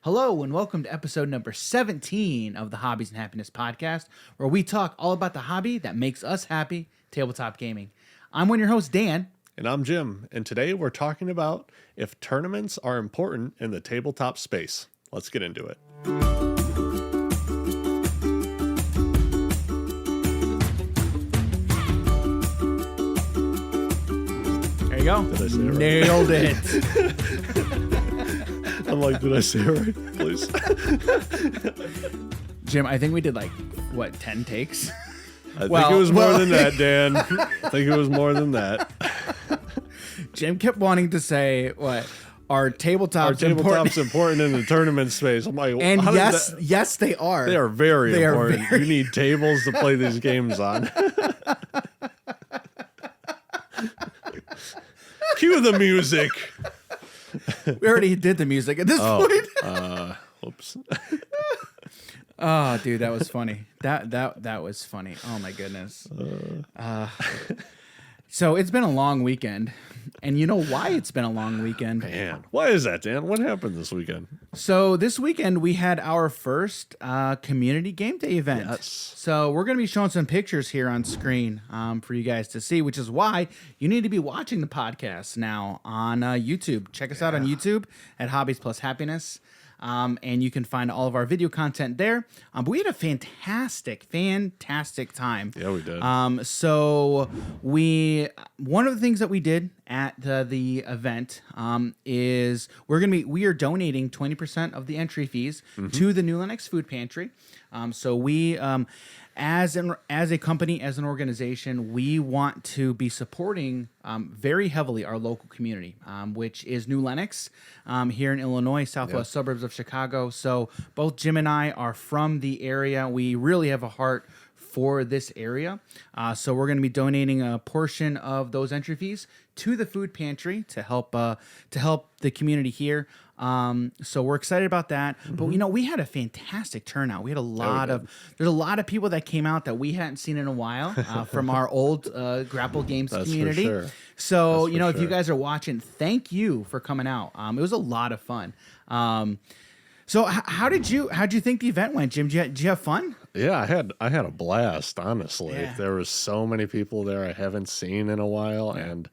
Hello and welcome to episode number 17 of the Hobbies and Happiness podcast, where we talk all about the hobby that makes us happy, tabletop gaming. I'm one of your hosts, Dan. And I'm Jim, and today we're talking about if tournaments are important in the tabletop space. Let's get into it. There you go. Did I say it right? Nailed it. I'm like, did I say it right? Please. Jim, I think we did 10 takes? I think it was more than that, Dan. I think it was more than that. Jim kept wanting to say, Our tabletop's important in the tournament space. I'm like, and yes, they are. They are very important. You need tables to play these games on. Cue the music. We already did the music at this point. Oops. Oh, dude, that was funny. That was funny. Oh my goodness. So it's been a long weekend, and you know why it's been a long weekend? Man, why is that, Dan? What happened this weekend? So this weekend we had our first community game day event. Yes. So we're going to be showing some pictures here on screen for you guys to see, which is why you need to be watching the podcast now on YouTube. Check us out on YouTube at Hobbies Plus Happiness. And you can find all of our video content there. But we had a fantastic time. Yeah, we did. So one of the things that we did at the event is we are donating 20% of the entry fees to the New Lennox Food Pantry. So we as a company, as an organization, we want to be supporting very heavily our local community, which is New Lennox here in Illinois, southwest suburbs of Chicago. So both Jim and I are from the area. We really have a heart for this area. So we're going to be donating a portion of those entry fees to the food pantry to help the community here. So we're excited about that. But we had a fantastic turnout. We had there's a lot of people that came out that we hadn't seen in a while from our old Grapple Games community. For sure. So, if you guys are watching, thank you for coming out. It was a lot of fun. So how'd you think the event went, Jim? Did you have fun? Yeah, I had a blast, honestly. Yeah. There was so many people there I haven't seen in a while, and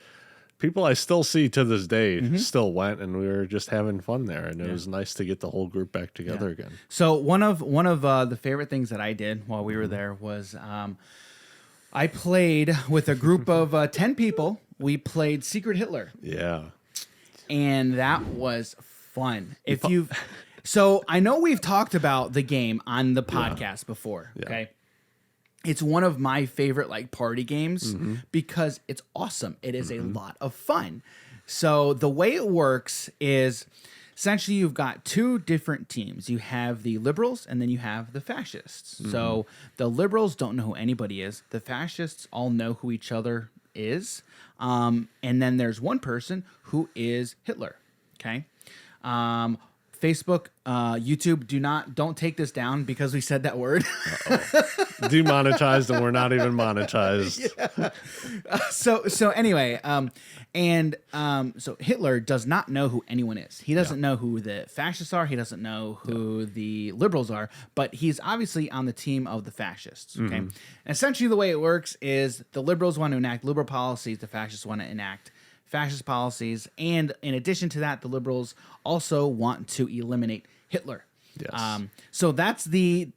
people I still see to this day still went, and we were just having fun there, and it was nice to get the whole group back together again. So one of the favorite things that I did while we were there was I played with a group of 10 people. We played Secret Hitler. Yeah. And that was fun. So I know we've talked about the game on the podcast before, okay? It's one of my favorite party games because it's awesome. It is a lot of fun. So the way it works is essentially you've got two different teams. You have the liberals and then you have the fascists. So the liberals don't know who anybody is. The fascists all know who each other is. And then there's one person who is Hitler, okay? Facebook, YouTube, don't take this down because we said that word. Demonetized, and we're not even monetized. So anyway, so Hitler does not know who anyone is. He doesn't know who the fascists are. He doesn't know who the liberals are, but he's obviously on the team of the fascists. Okay, and essentially the way it works is the liberals want to enact liberal policies. The fascists want to enact fascist policies, and in addition to that, the liberals also want to eliminate Hitler. Yes. So that's the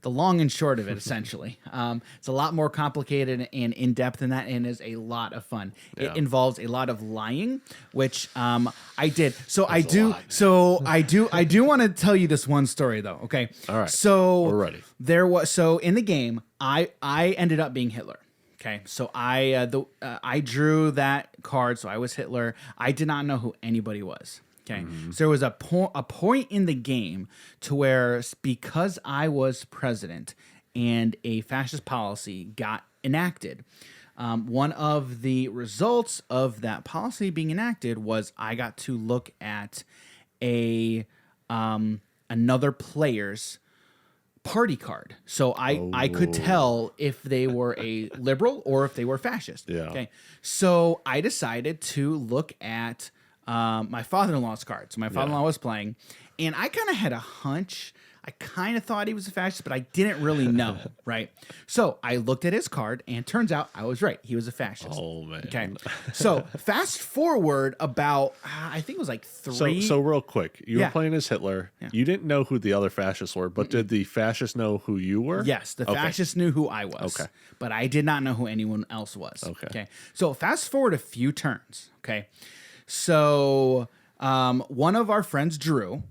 long and short of it, essentially. It's a lot more complicated and in depth than that, and is a lot of fun. Yeah. It involves a lot of lying, which I did. So I do want to tell you this one story though. Okay. All right. So we're ready. In the game, I ended up being Hitler. Okay, so I drew that card, so I was Hitler. I did not know who anybody was. Okay, so there was a point in the game to where, because I was president and a fascist policy got enacted, one of the results of that policy being enacted was I got to look at another player's party card. So I could tell if they were a liberal or if they were fascist. Yeah. Okay. So I decided to look at my father-in-law's card. So my father-in-law was playing, And I kind of had a hunch. I kind of thought he was a fascist, but I didn't really know, right? So I looked at his card, and turns out I was right. He was a fascist. Oh, man. Okay. So fast forward about, I think it was like 3. So real quick, you Yeah. were playing as Hitler. Yeah. You didn't know who the other fascists were, but did the fascists know who you were? Yes, the fascists knew who I was. Okay. But I did not know who anyone else was. Okay. So fast forward a few turns. Okay. So one of our friends, Drew,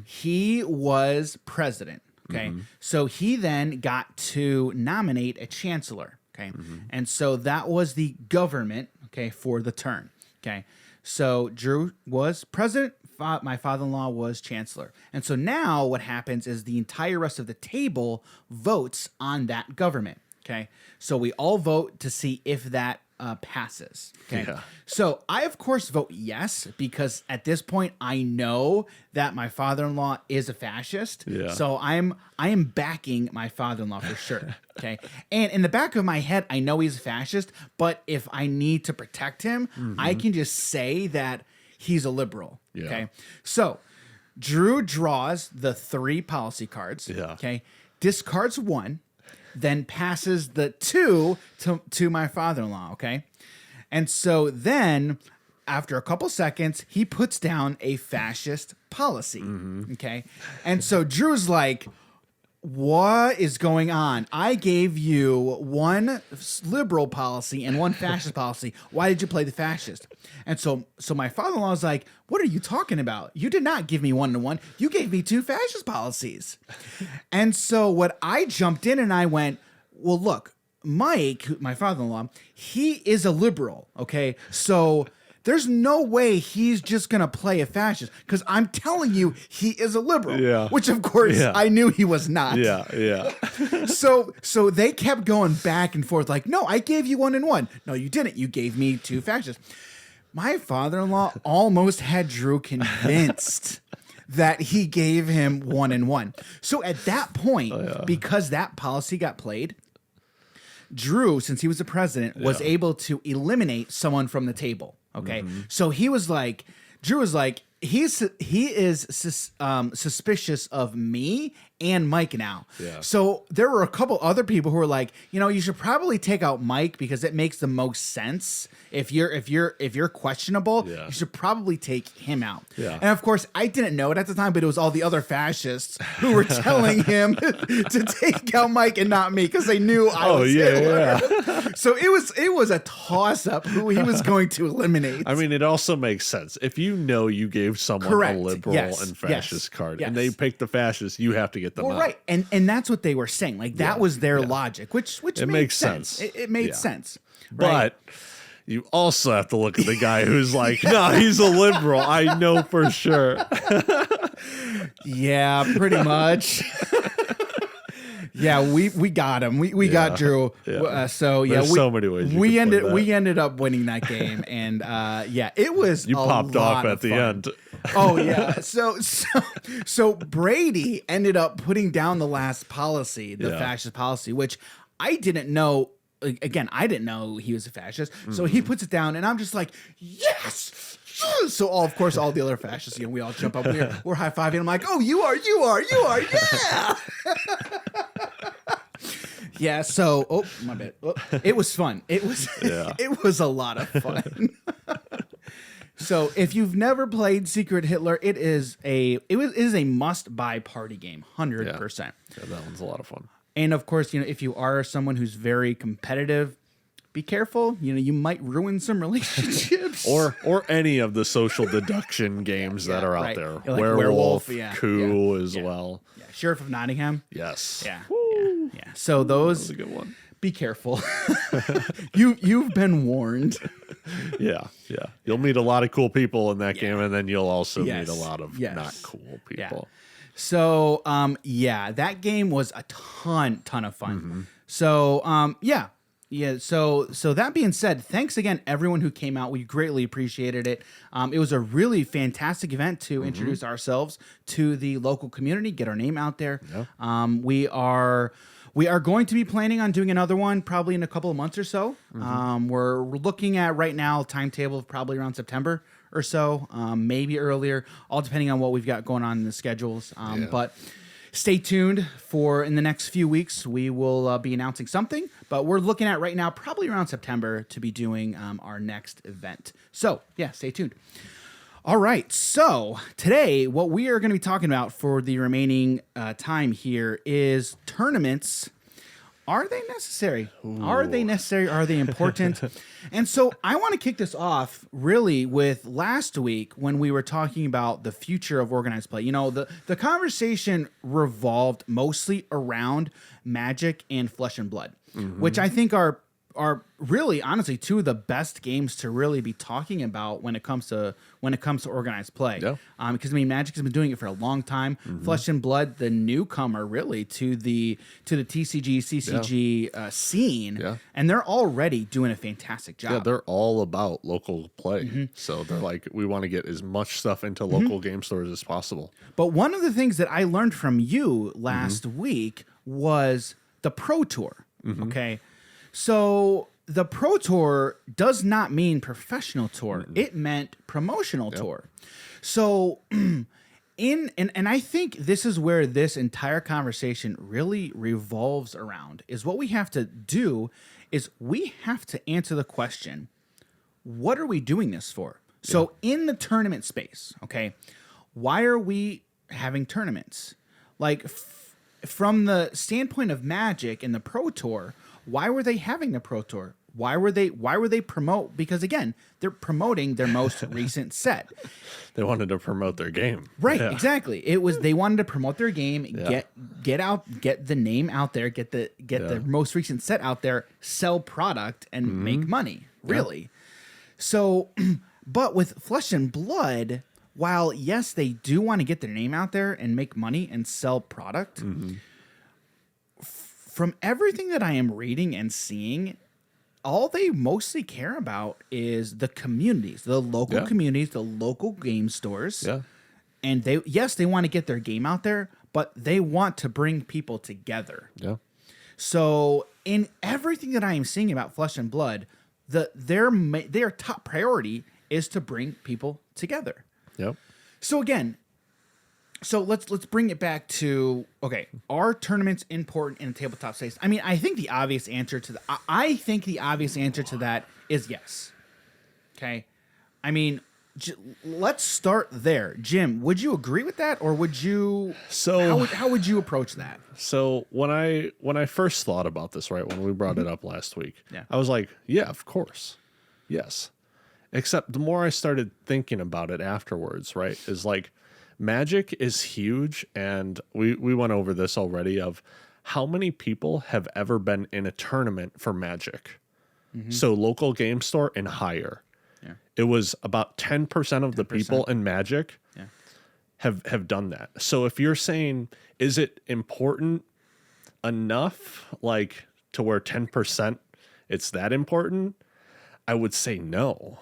he was president. Okay. So he then got to nominate a chancellor. Okay. And so that was the government, for the turn. Okay. So Drew was president. My father-in-law was chancellor. And so now what happens is the entire rest of the table votes on that government. Okay. So we all vote to see if that passes. Okay. Yeah. So I, of course, vote yes, because at this point I know that my father-in-law is a fascist. Yeah. So I am backing my father-in-law for sure. Okay. And in the back of my head, I know he's a fascist, but if I need to protect him, I can just say that he's a liberal. Yeah. Okay. So Drew draws the 3 policy cards. Yeah. Okay. Discards 1, then passes the 2 to my father-in-law. Okay. And so then after a couple seconds, he puts down a fascist policy. Okay. And so Drew's like, what is going on? I gave you 1 liberal policy and 1 fascist policy. Why did you play the fascist? And so my father-in-law is like, what are you talking about? You did not give me 1-1. You gave me 2 fascist policies. And so what I jumped in and I went, well, look, Mike, my father-in-law, he is a liberal. Okay. So there's no way he's just going to play a fascist, because I'm telling you, he is a liberal. Yeah. Which, of course, I knew he was not. Yeah. So they kept going back and forth like, no, I gave you 1-1. No, you didn't. You gave me 2 fascists. My father-in-law almost had Drew convinced that he gave him 1-1. So at that point, because that policy got played, Drew, since he was the president, was able to eliminate someone from the table. Okay. So he was like, Drew was like, he is suspicious of me and Mike now. Yeah. So there were a couple other people who were like, you should probably take out Mike because it makes the most sense. If you're questionable, you should probably take him out. Yeah. And of course, I didn't know it at the time, but it was all the other fascists who were telling him to take out Mike and not me because they knew I was Hitler. So it was a toss up who he was going to eliminate. I mean, it also makes sense. If you know you gave someone a liberal and fascist card and they picked the fascist, you have to get them out. Right. And that's what they were saying. Like that was their logic, which it makes sense. It made sense. Right? But you also have to look at the guy who's like, no, he's a liberal. I know for sure. Yeah, pretty much. Yeah, we got him. We got Drew. There's so many ways we ended up winning that game, and it was you popped off at the end. Oh yeah. So Brady ended up putting down the last policy, the fascist policy, which I didn't know. Again, I didn't know he was a fascist. So he puts it down, and I'm just like, yes. So of course, all the other fascists, we all jump up. We're high fiving. I'm like, oh, you are, yeah. Yeah. So, oh, my bad. Oh, it was fun. It was a lot of fun. So if you've never played Secret Hitler, it is a must buy party game, 100%. Yeah, that one's a lot of fun. And of course, if you are someone who's very competitive, be careful. You might ruin some relationships. Or any of the social deduction games that are out there. Like Werewolf, Coup as well. Yeah. Sheriff of Nottingham. Yes. Yeah. Yeah. So those, that was a good one. Be careful. You've been warned. Yeah. You'll meet a lot of cool people in that game, and then you'll also meet a lot of not cool people. Yeah. So, that game was a ton of fun. So, So that being said, thanks again, everyone who came out. We greatly appreciated it. It was a really fantastic event to introduce ourselves to the local community, get our name out there. Yeah. We are going to be planning on doing another one probably in a couple of months or so. We're looking at right now timetable of probably around September, or so, maybe earlier, all depending on what we've got going on in the schedules. But stay tuned for in the next few weeks. We will be announcing something, but we're looking at right now, probably around September, to be doing our next event. So yeah, stay tuned. All right, so today what we are going to be talking about for the remaining time here is tournaments. Are they necessary? Ooh. Are they necessary? Are they important? And so I want to kick this off really with last week when we were talking about the future of organized play. You know, the conversation revolved mostly around Magic and Flesh and Blood, which I think are really honestly two of the best games to really be talking about when it comes to organized play. Yeah. Because I mean, Magic has been doing it for a long time. Flesh and Blood, the newcomer really to the TCG CCG scene, and they're already doing a fantastic job. Yeah, they're all about local play. So they're like, we want to get as much stuff into local game stores as possible. But one of the things that I learned from you last week was the Pro Tour. Okay. So the Pro Tour does not mean professional tour. It meant promotional tour. So and I think this is where this entire conversation really revolves around, is what we have to do is we have to answer the question, what are we doing this for? So in the tournament space, okay, why are we having tournaments? Like from the standpoint of Magic and the Pro Tour, why were they having the Pro Tour? Why were they promote? Because again, they're promoting their most recent set. They wanted to promote their game. Right, exactly. It was they wanted to promote their game, get the name out there, get the most recent set out there, sell product and make money, really. So but with Flesh and Blood, while yes, they do want to get their name out there and make money and sell product, from everything that I am reading and seeing, all they mostly care about is the communities, the local communities, the local game stores. Yeah. And they want to get their game out there, but they want to bring people together. Yeah. So in everything that I am seeing about Flesh and Blood, their top priority is to bring people together. Yep. So again, let's bring it back to, okay, are tournaments important in a tabletop space? I mean, I think the obvious answer to that is yes. Okay? I mean, let's start there. Jim, would you agree with that, or would you how would you approach that? So when I first thought about this, right, when we brought it up last week, I was like, yeah, of course. Yes. Except the more I started thinking about it afterwards, right, is like, Magic is huge, and we went over this already of how many people have ever been in a tournament for Magic. So local game store and higher. Yeah. It was about 10% of the people in Magic have done that. So if you're saying, is it important enough, like to where 10% it's that important? I would say no.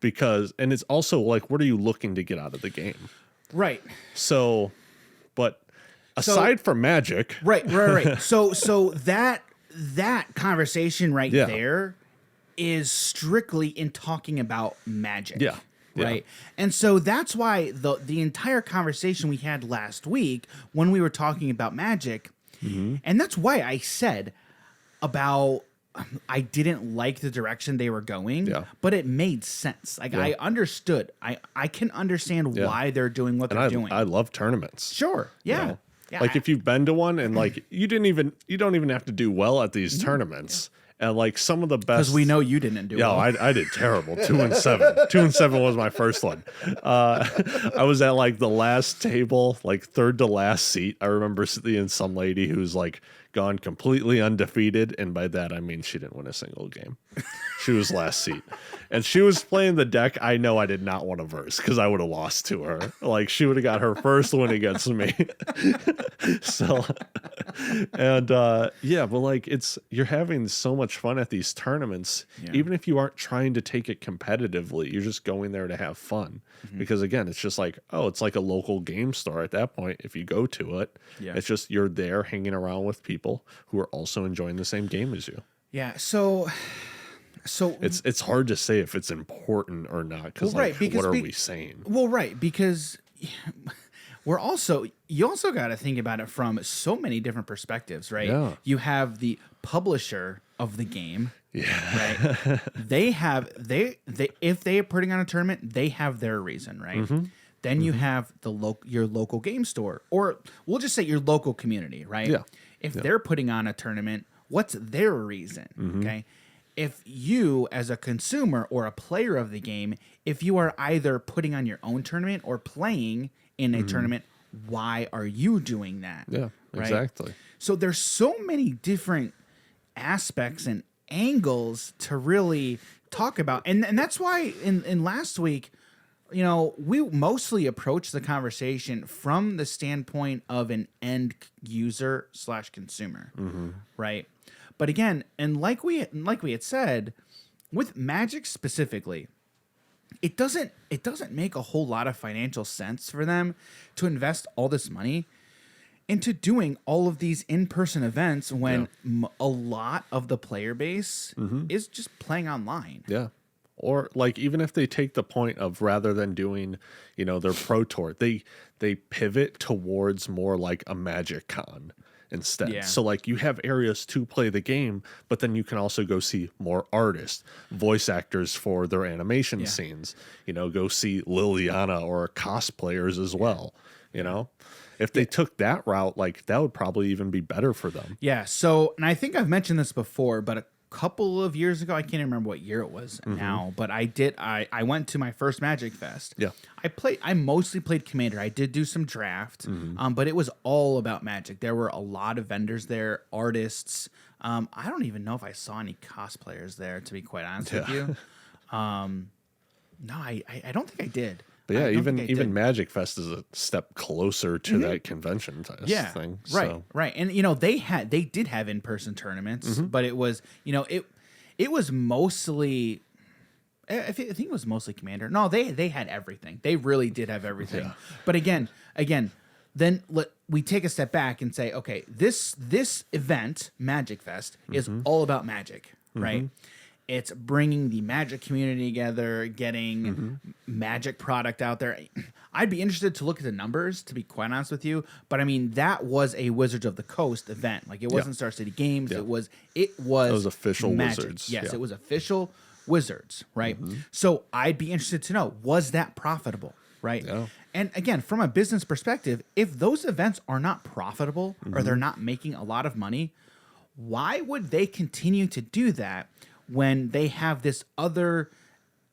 Because, and it's also like, what are you looking to get out of the game? Right. So, but aside from Magic, right. So that conversation there is strictly in talking about Magic. Yeah. Right. And so that's why the entire conversation we had last week when we were talking about Magic, and that's why I said about I didn't like the direction they were going, but it made sense. Like I understood. I can understand why they're doing what they're doing. I love tournaments. Sure. Yeah. You know? Like if you've been to one and like you don't even have to do well at these tournaments. And like some of the best, because we know you didn't do well. Yeah, I did terrible. 2-7. 2-7 was my first one. I was at like the last table, like third to last seat. I remember seeing some lady who's like gone completely undefeated, and by that I mean she didn't win a single game. She was last seat, and she was playing the deck I know I did not want to verse because I would have lost to her. Like she would have got her first win against me. So, and but like you're having so much fun at these tournaments, even if you aren't trying to take it competitively. You're just going there to have fun because again, it's just like, oh, it's like a local game store at that point. If you go to it, it's just you're there hanging around with people who are also enjoying the same game as you. Yeah. So So it's hard to say if it's important or not because what are we saying? Well, right, because you also got to think about it from so many different perspectives, right? Yeah. You have the publisher of the game. Yeah. Right. they if they're putting on a tournament, they have their reason, right? Then you have your local game store, or we'll just say your local community, right? Yeah. If they're putting on a tournament, what's their reason? Okay. If you, as a consumer or a player of the game, if you are either putting on your own tournament or playing in a tournament, why are you doing that? Yeah, right? exactly. So there's so many different aspects and angles to really talk about. And that's why in last week, we mostly approached the conversation from the standpoint of an end user / consumer, right? But again, and like we had said, with Magic specifically, it doesn't make a whole lot of financial sense for them to invest all this money into doing all of these in-person events when a lot of the player base is just playing online. Yeah. Or like even if they take the point of rather than doing, their pro tour, they pivot towards more like a Magic Con instead. Yeah. So like you have areas to play the game, but then you can also go see more artists, voice actors for their animation scenes, go see Liliana or cosplayers as well, If they took that route, like that would probably even be better for them. Yeah. So, and I think I've mentioned this before, but a couple of years ago, I can't remember what year it was now, but I went to my first Magic Fest. Yeah. I mostly played Commander. I did do some draft, but it was all about Magic. There were a lot of vendors there, artists. I don't even know if I saw any cosplayers there, to be quite honest with you. No, I don't think I did. But yeah, even Magic Fest is a step closer to that convention thing. Right. And they did have in-person tournaments, but it was, it was mostly, I think it was mostly Commander. No, they had everything. They really did have everything. Yeah. But again, then we take a step back and say, okay, this event, Magic Fest, is all about Magic, right? It's bringing the Magic community together, getting Magic product out there. I'd be interested to look at the numbers, to be quite honest with you. But I mean, that was a Wizards of the Coast event. Like it wasn't Star City Games. Yeah. It was official Magic. Wizards. Yes, it was official Wizards, right? So I'd be interested to know, was that profitable, right? Yeah. And again, from a business perspective, if those events are not profitable or they're not making a lot of money, why would they continue to do that when they have this other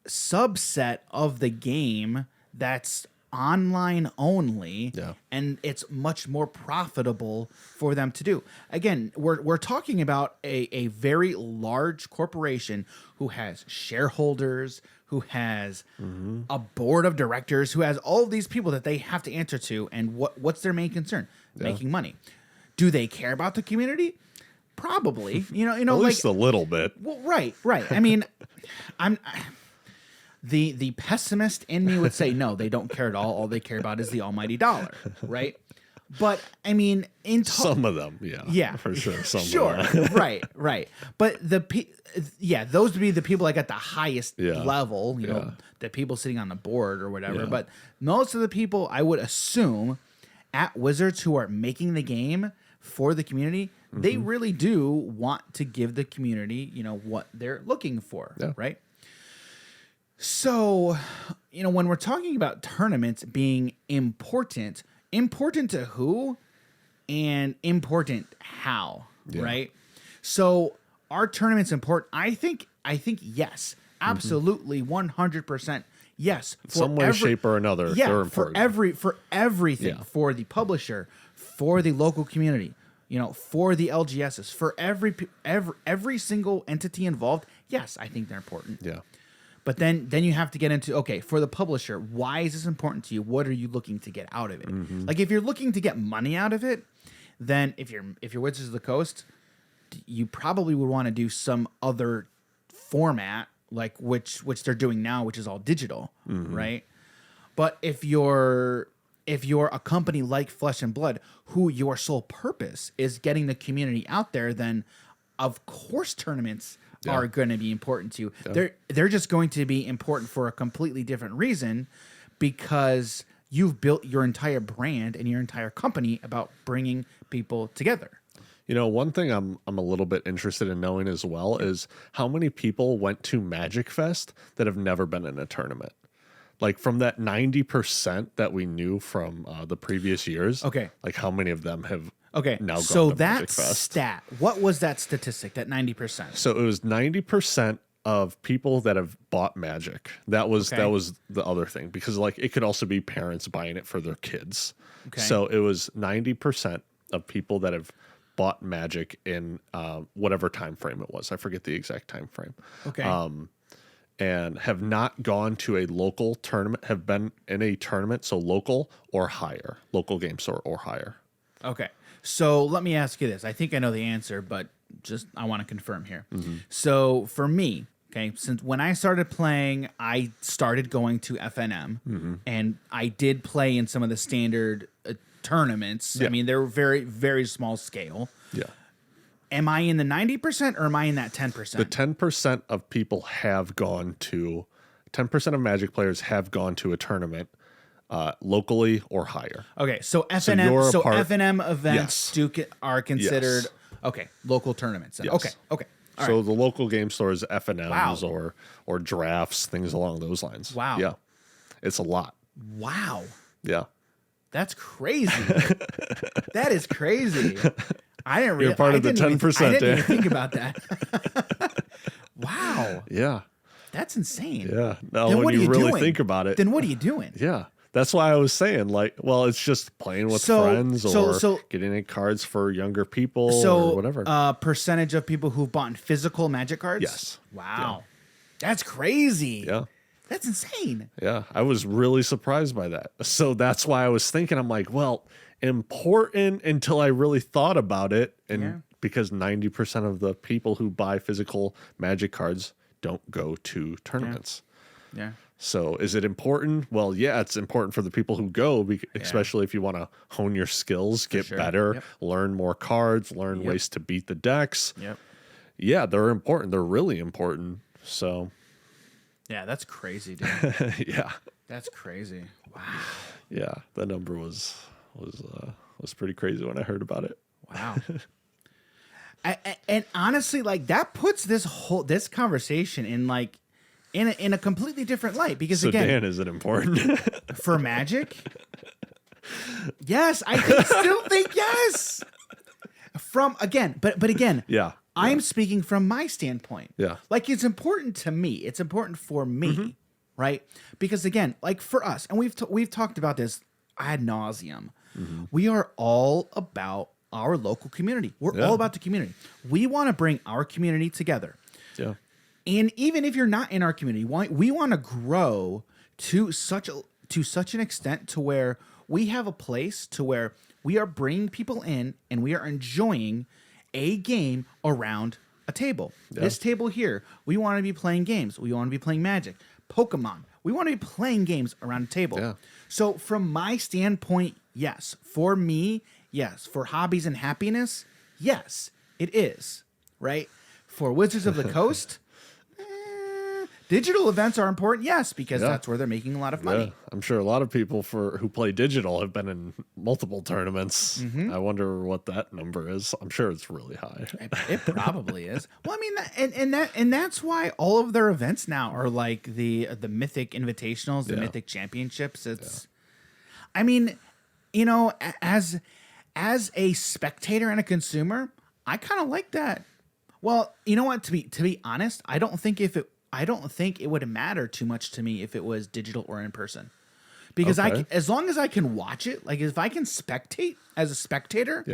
subset of the game that's online only, and it's much more profitable for them to do? Again, we're talking about a very large corporation who has shareholders, who has a board of directors, who has all of these people that they have to answer to, and what's their main concern? Making money. Do they care about the community? Probably, at least a little bit. Well, right. I mean, the pessimist in me would say no, they don't care at all. All they care about is the almighty dollar, right? But I mean, some of them, yeah, for sure, sure, right. But those would be the people like at the highest level, the people sitting on the board or whatever. Yeah. But most of the people, I would assume, at Wizards who are making the game for the community, they really do want to give the community, what they're looking for, right? So, when we're talking about tournaments being important to who and important how, right? So, are tournaments important? I think yes, absolutely, 100%. Yes, some way, shape, or another. Yeah, for everything, for the publisher, for the local community, for the LGSs, for every single entity involved. Yes, I think they're important. Yeah. But then you have to get into, okay, for the publisher, why is this important to you? What are you looking to get out of it? Like if you're looking to get money out of it, then if you're Wizards of the Coast, you probably would want to do some other format, like which they're doing now, which is all digital, right? But if you're a company like Flesh and Blood, who your sole purpose is getting the community out there, then of course tournaments are going to be important to you. They're just going to be important for a completely different reason, because you've built your entire brand and your entire company about bringing people together. You know, one thing I'm a little bit interested in knowing as well is how many people went to Magic Fest that have never been in a tournament. Like from that 90% that we knew from the previous years. Okay. Like how many of them have now gone so to that Magic Fest? stat, what was that statistic, that 90%? So it was 90% of people that have bought Magic. That was the other thing, because like it could also be parents buying it for their kids. Okay. So it was 90% of people that have bought Magic in whatever time frame it was. I forget the exact time frame. Okay. And have not gone to a local tournament, have been in a tournament, so local or higher, local game store or higher. Okay. So let me ask you this. I think I know the answer, but just I want to confirm here. So for me, okay, since when I started playing, I started going to FNM, and I did play in some of the standard tournaments. Yeah. I mean, they were very, very small scale. Yeah. Am I in the 90% or am I in that 10%? The 10% of people have gone to, 10% of Magic players have gone to a tournament locally or higher. Okay, so FNM, so FNM events Yes. are considered Yes. local tournaments. Then. Yes. Okay. All So right. the local game stores, FNMs Wow. or drafts, things along those lines. Wow. Yeah. It's a lot. Wow. Yeah. That's crazy. That is crazy. I didn't You're part of the 10%. I didn't even think about that. Wow. Yeah. That's insane. Yeah. Now, Then when what you are you really doing? think about it. Then what are you doing? Yeah. That's why I was saying, like, well, it's just playing with friends or getting in cards for younger people or whatever. Percentage of people who've bought physical Magic cards? Yes. Wow. That's crazy. Yeah. That's insane. Yeah. I was really surprised by that. So that's why I was thinking, I'm like, well, important until I really thought about it. And because 90% of the people who buy physical Magic cards don't go to tournaments. Yeah. So is it important? Well, yeah, it's important for the people who go, especially if you want to hone your skills, get better, learn more cards, learn ways to beat the decks. Yep. Yeah, they're important. They're really important. So yeah, that's crazy, dude. yeah. That's crazy. Wow. Yeah, the number was pretty crazy when I heard about it. Wow. And honestly, like that puts this conversation in a completely different light, because So again, Dan, is it important? for Magic, yes, I still think yes. But again, yeah. I'm speaking from my standpoint. Yeah. Like it's important to me. It's important for me, right? Because again, like for us, and we've talked about this ad nauseum. We are all about our local community. We're all about the community. We want to bring our community together. Yeah. And even if you're not in our community, we want to grow to such an extent to where we have a place to where we are bringing people in and we are enjoying a game around a table. Yeah. This table here, we want to be playing games. We want to be playing Magic, Pokemon. We want to be playing games around a table. Yeah. So from my standpoint, yes. For me, yes. For Hobbies and Happiness, yes, it is. Right? For Wizards of the Coast, digital events are important, yes, because that's where they're making a lot of money. Yeah. I'm sure a lot of people who play digital have been in multiple tournaments. I wonder what that number is. I'm sure it's really high. It probably is. Well, I mean, and that's why all of their events now are like the Mythic Invitationals, the Mythic Championships. It's, I mean, you know, as a spectator and a consumer, I kind of like that. Well, you know what? To be honest, I don't think it would matter too much to me if it was digital or in person, because as long as I can watch it, like if I can spectate as a spectator,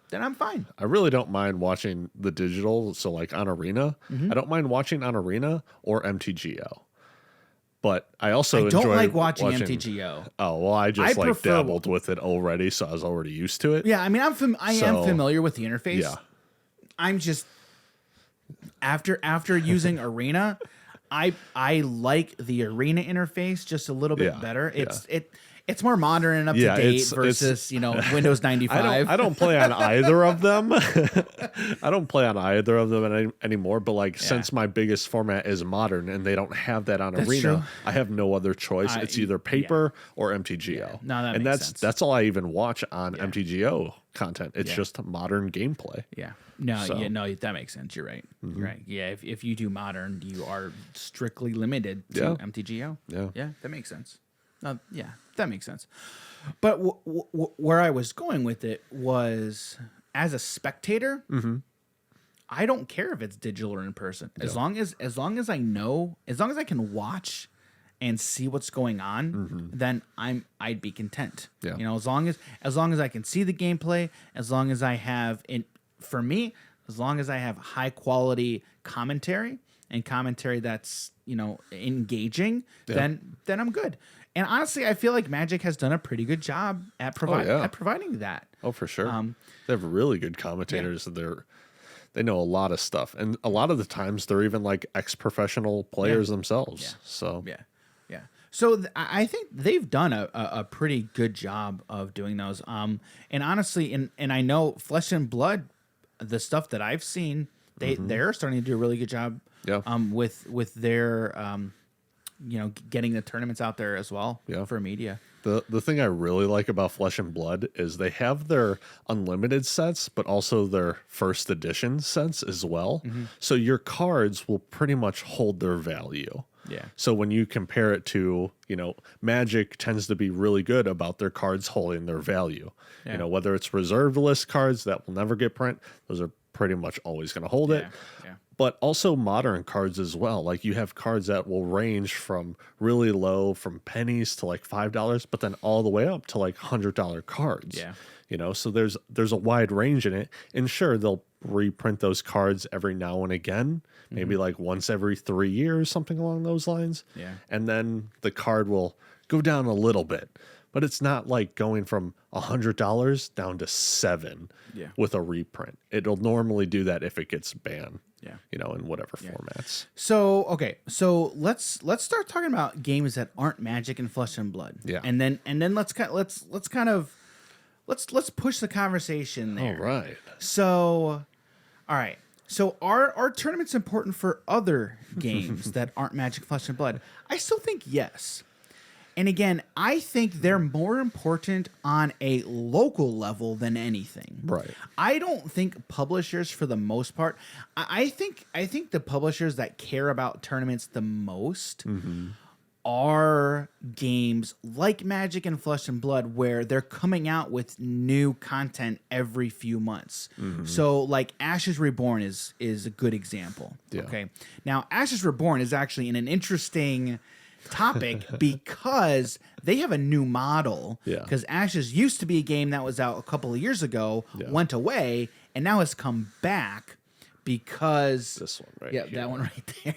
then I'm fine. I really don't mind watching the digital. So like on Arena, I don't mind watching on Arena or MTGO, but I also don't like watching MTGO. Oh well, I just dabbled with it already, so I was already used to it. Yeah, I mean, I am familiar with the interface. Yeah, I'm just. After using Arena, I like the Arena interface just a little bit better. It's more modern and up to date versus Windows 95. I don't play on either of them. I don't play on either of them anymore. But like since my biggest format is modern and they don't have that on Arena, true. I have no other choice. It's either paper or MTGO. Yeah. No, that and makes that's sense. that's all I even watch on MTGO content. It's just modern gameplay. Yeah. No, that makes sense. You're right. You're right. Yeah, if you do modern, you are strictly limited to MTGO. Yeah. Yeah, that makes sense. Yeah, that makes sense. But where I was going with it was, as a spectator, I don't care if it's digital or in person. As long as I know, as long as I can watch and see what's going on, then I'd be content. Yeah. As long as I can see the gameplay, as long as I have for me, as long as I have high quality commentary and commentary that's engaging, then I'm good. And honestly, I feel like Magic has done a pretty good job at providing that. Oh, for sure. They have really good commentators. They know a lot of stuff, and a lot of the times they're even like ex-professional players themselves. Yeah. So yeah. So I think they've done a pretty good job of doing those. And honestly, and I know Flesh and Blood, the stuff that I've seen, they're starting to do a really good job. Yeah. With their getting the tournaments out there as well for media. The thing I really like about Flesh and Blood is they have their unlimited sets, but also their first edition sets as well. So your cards will pretty much hold their value. Yeah. So when you compare it to, Magic tends to be really good about their cards holding their value. Yeah. Whether it's reserved list cards that will never get print, those are pretty much always going to hold it. Yeah. But also modern cards as well. Like you have cards that will range from really low, from pennies to like $5, but then all the way up to like $100 cards. Yeah. So there's a wide range in it. And sure, they'll reprint those cards every now and again, maybe like once every 3 years, something along those lines. Yeah. And then the card will go down a little bit. But it's not like going from $100 down to $7 with a reprint. It'll normally do that if it gets banned. In whatever formats. So let's start talking about games that aren't Magic and Flesh and Blood. Yeah. And then let's push the conversation there. All right. So, all right. So are tournaments important for other games that aren't Magic, Flesh and Blood? I still think yes. And again, I think they're more important on a local level than anything. Right. I don't think publishers, for the most part, I think the publishers that care about tournaments the most are games like Magic and Flesh and Blood, where they're coming out with new content every few months. So like Ashes Reborn is a good example. Yeah. Okay. Now Ashes Reborn is actually in an interesting topic because they have a new model. Because Ashes used to be a game that was out a couple of years ago, went away, and now has come back because this one right here. that one right there.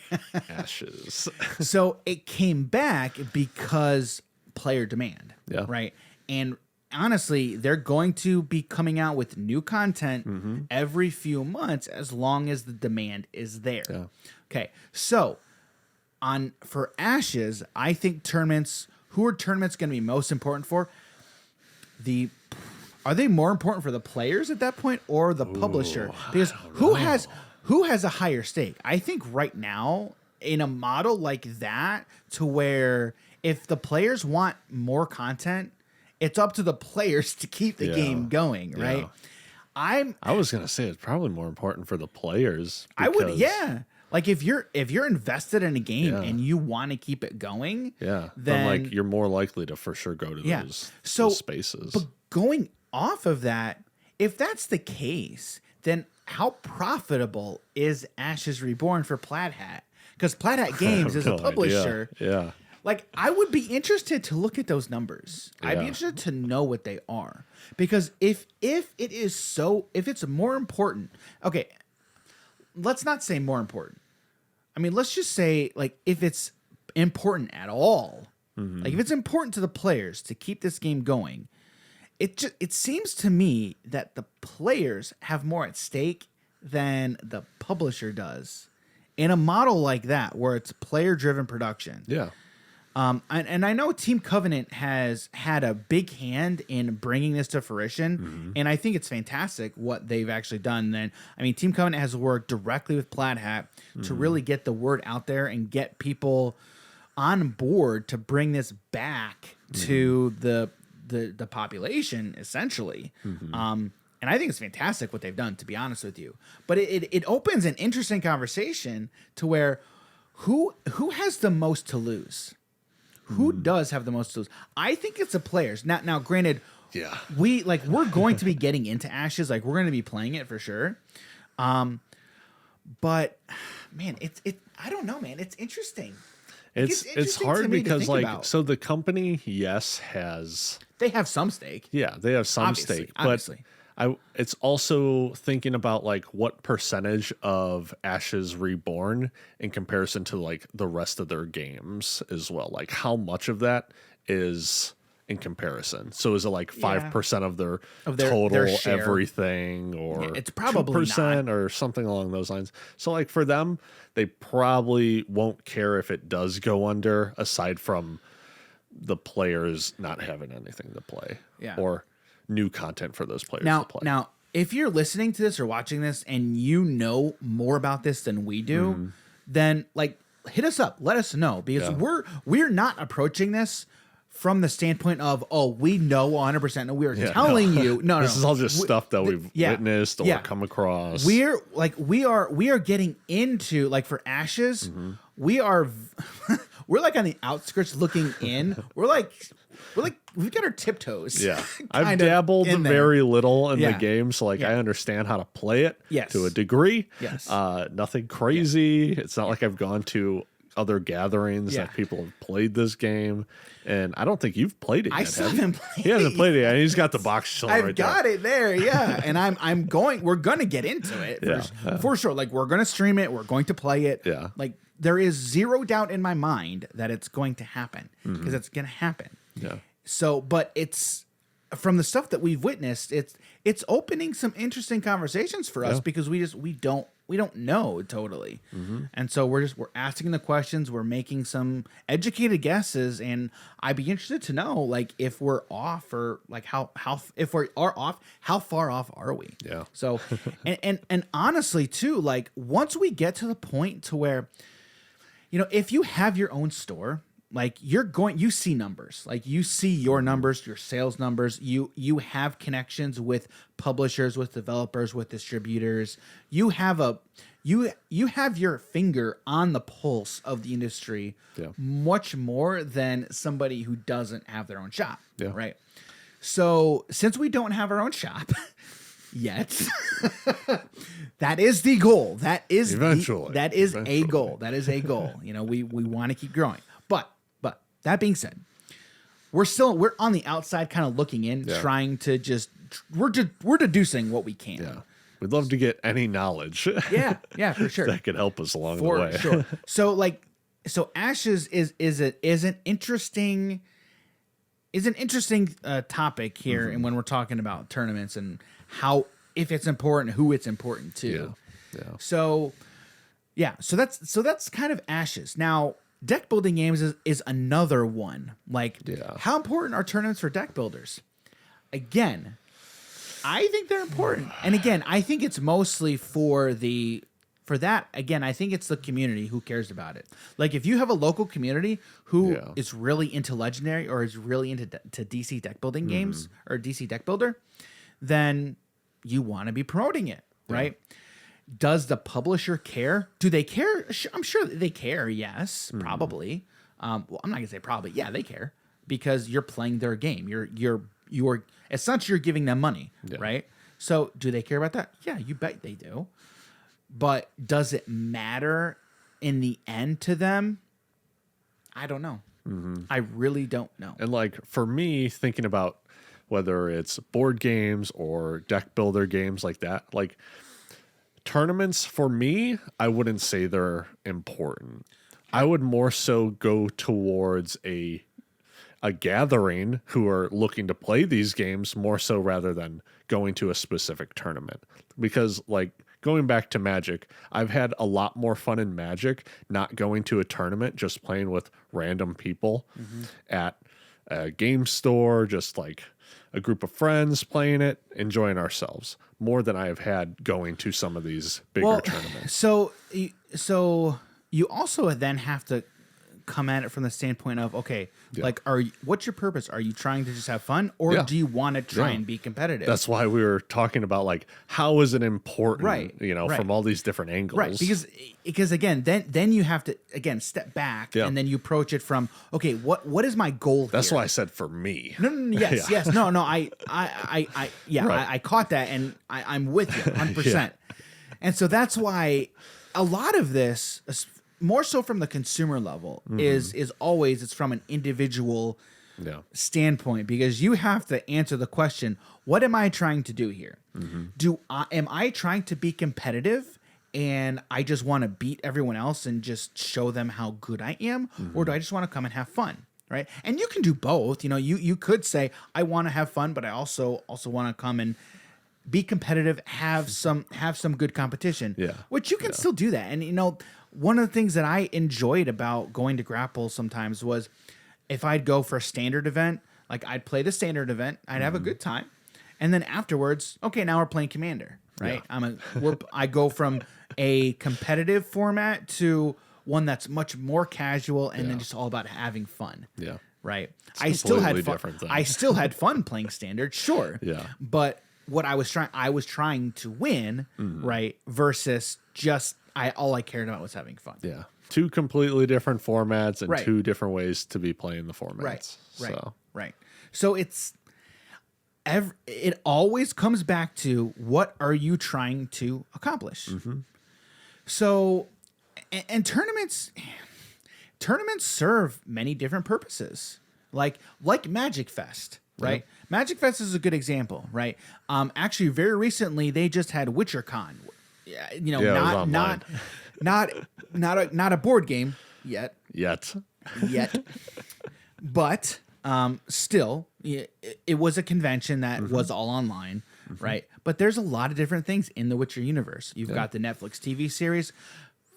Ashes. So it came back because player demand. Right. And honestly, they're going to be coming out with new content every few months as long as the demand is there. Okay. So for Ashes, I think tournaments. Who are tournaments going to be most important for? Are they more important for the players at that point or the publisher? Because who has a higher stake? I think right now in a model like that, to where if the players want more content, it's up to the players to keep the game going, right? I was gonna say it's probably more important for the players. I would, Like if you're invested in a game and you want to keep it going, then like you're more likely to for sure go to those spaces. But going off of that, if that's the case, then how profitable is Ashes Reborn for Plaid Hat? Because Plaid Hat Games is a publisher. Yeah. Like I would be interested to look at those numbers. I'd be interested to know what they are. Because if it's more important, okay, let's not say more important. I mean, let's just say like if it's important at all, like if it's important to the players to keep this game going, it seems to me that the players have more at stake than the publisher does in a model like that where it's player driven production. And I know Team Covenant has had a big hand in bringing this to fruition, and I think it's fantastic what they've actually done. Then, I mean, Team Covenant has worked directly with Plaid Hat to really get the word out there and get people on board to bring this back to the population, essentially. And I think it's fantastic what they've done, to be honest with you. But it opens an interesting conversation to where who has the most to lose? Who does have the most to lose? I think it's the players. Now, granted, we're going to be getting into Ashes. Like, we're going to be playing it for sure. But man, I don't know, man. It's interesting. It's hard because so the company, they have some stake. Yeah, they have some stake, obviously. But it's also thinking about like what percentage of Ashes Reborn in comparison to like the rest of their games as well. Like how much of that is in comparison. So is it like 5% of their total their everything, or it's probably 2% or something along those lines? So like for them, they probably won't care if it does go under, aside from the players not having anything to play or new content for those players to play. Now, if you're listening to this or watching this and you know more about this than we do, then like hit us up, let us know, because we're not approaching this from the standpoint of, oh, we know 100%. And we are telling you, no, this is all just stuff that we've witnessed or come across. We are getting into, like, for Ashes, we're like on the outskirts looking in. We've got our tiptoes. Yeah, I've dabbled very little in the game, so like I understand how to play it to a degree. Yes, nothing crazy. It's not like I've gone to other gatherings that people have played this game, and I don't think you've played it yet. I still haven't played it. He hasn't played it yet. He's got the box chilling right there. I've got it there, and we're gonna get into it for sure. Like, we're gonna stream it, we're going to play it. Yeah. Like, there is zero doubt in my mind that it's going to happen, because it's gonna happen. Yeah. So, but it's from the stuff that we've witnessed, it's opening some interesting conversations for us, because we don't know totally. And so we're asking the questions, we're making some educated guesses, and I'd be interested to know, like, if we're off, or like how if we are off, how far off are we? Yeah. So and honestly too, like, once we get to the point to where, you know, if you have your own store, like, you see numbers, like, you see your numbers, your sales numbers, you have connections with publishers, with developers, with distributors. You have your finger on the pulse of the industry much more than somebody who doesn't have their own shop. Yeah. Right. So since we don't have our own shop yet, that is the goal. That is eventually. That is a goal. That is a goal. You know, we want to keep growing. But that being said, we're on the outside, kind of looking in, trying to we're deducing what we can. Yeah. We'd love to get any knowledge. Yeah, for sure. That could help us along the way. For sure. So Ashes is an interesting topic here, and when we're talking about tournaments and how, if it's important, who it's important to. Yeah. So that's kind of Ashes. Now, deck building games is another one. Like, how important are tournaments for deck builders? Again, I think they're important. And again, I think it's mostly for that. Again, I think it's the community who cares about it. Like, if you have a local community who is really into Legendary, or is really into DC deck building games, or DC deck builder, then you want to be promoting it, right? Does the publisher care? Do they care? I'm sure they care. Yes, probably. Well, I'm not gonna say probably. Yeah, they care, because you're playing their game. You're as such, you're giving them money, right? So do they care about that? Yeah, you bet they do. But does it matter in the end to them? I don't know. I really don't know. And like, for me, thinking about whether it's board games or deck builder games like that, like, tournaments, for me, I wouldn't say they're important. I would more so go towards a gathering who are looking to play these games more so, rather than going to a specific tournament. Because, like, going back to Magic, I've had a lot more fun in Magic not going to a tournament, just playing with random people at a game store, just like a group of friends playing it, enjoying ourselves more than I have had going to some of these bigger tournaments. So you also then have to come at it from the standpoint of, okay, like, what's your purpose? Are you trying to just have fun, or do you want to try and be competitive? That's why we were talking about, like, how is it important, right, from all these different angles. Right, because again, then you have to, again, step back, and then you approach it from, okay, what is my goal That's here? why I said for me. No, yes, no, I caught that, and I'm with you 100%. And so that's why a lot of this, more so from the consumer level, is always, it's from an individual standpoint, because you have to answer the question, what am I trying to do here? Am I trying to be competitive and I just want to beat everyone else and just show them how good I am, or do I just want to come and have fun? Right? And you can do both. You could say, I want to have fun, but I also want to come and be competitive, have some good competition. Which you can still do that. And one of the things that I enjoyed about going to Grapple sometimes was, if I'd go for a standard event, like, I'd play the standard event, I'd have a good time, and then afterwards, okay, now we're playing Commander, right? I go from a competitive format to one that's much more casual and then just all about having fun. Right. I still had fun. I still had fun playing standard, sure. But what I was trying to win, right? Versus just all I cared about was having fun. Two completely different formats and two different ways to be playing the formats. Right. So it always comes back to, what are you trying to accomplish? So, and tournaments serve many different purposes, like Magic Fest, right? Magic Fest is a good example, right? Actually, very recently they just had WitcherCon. Not a board game yet, but still, it was a convention that was all online, right? But there's a lot of different things in the Witcher universe. You've got the Netflix TV series.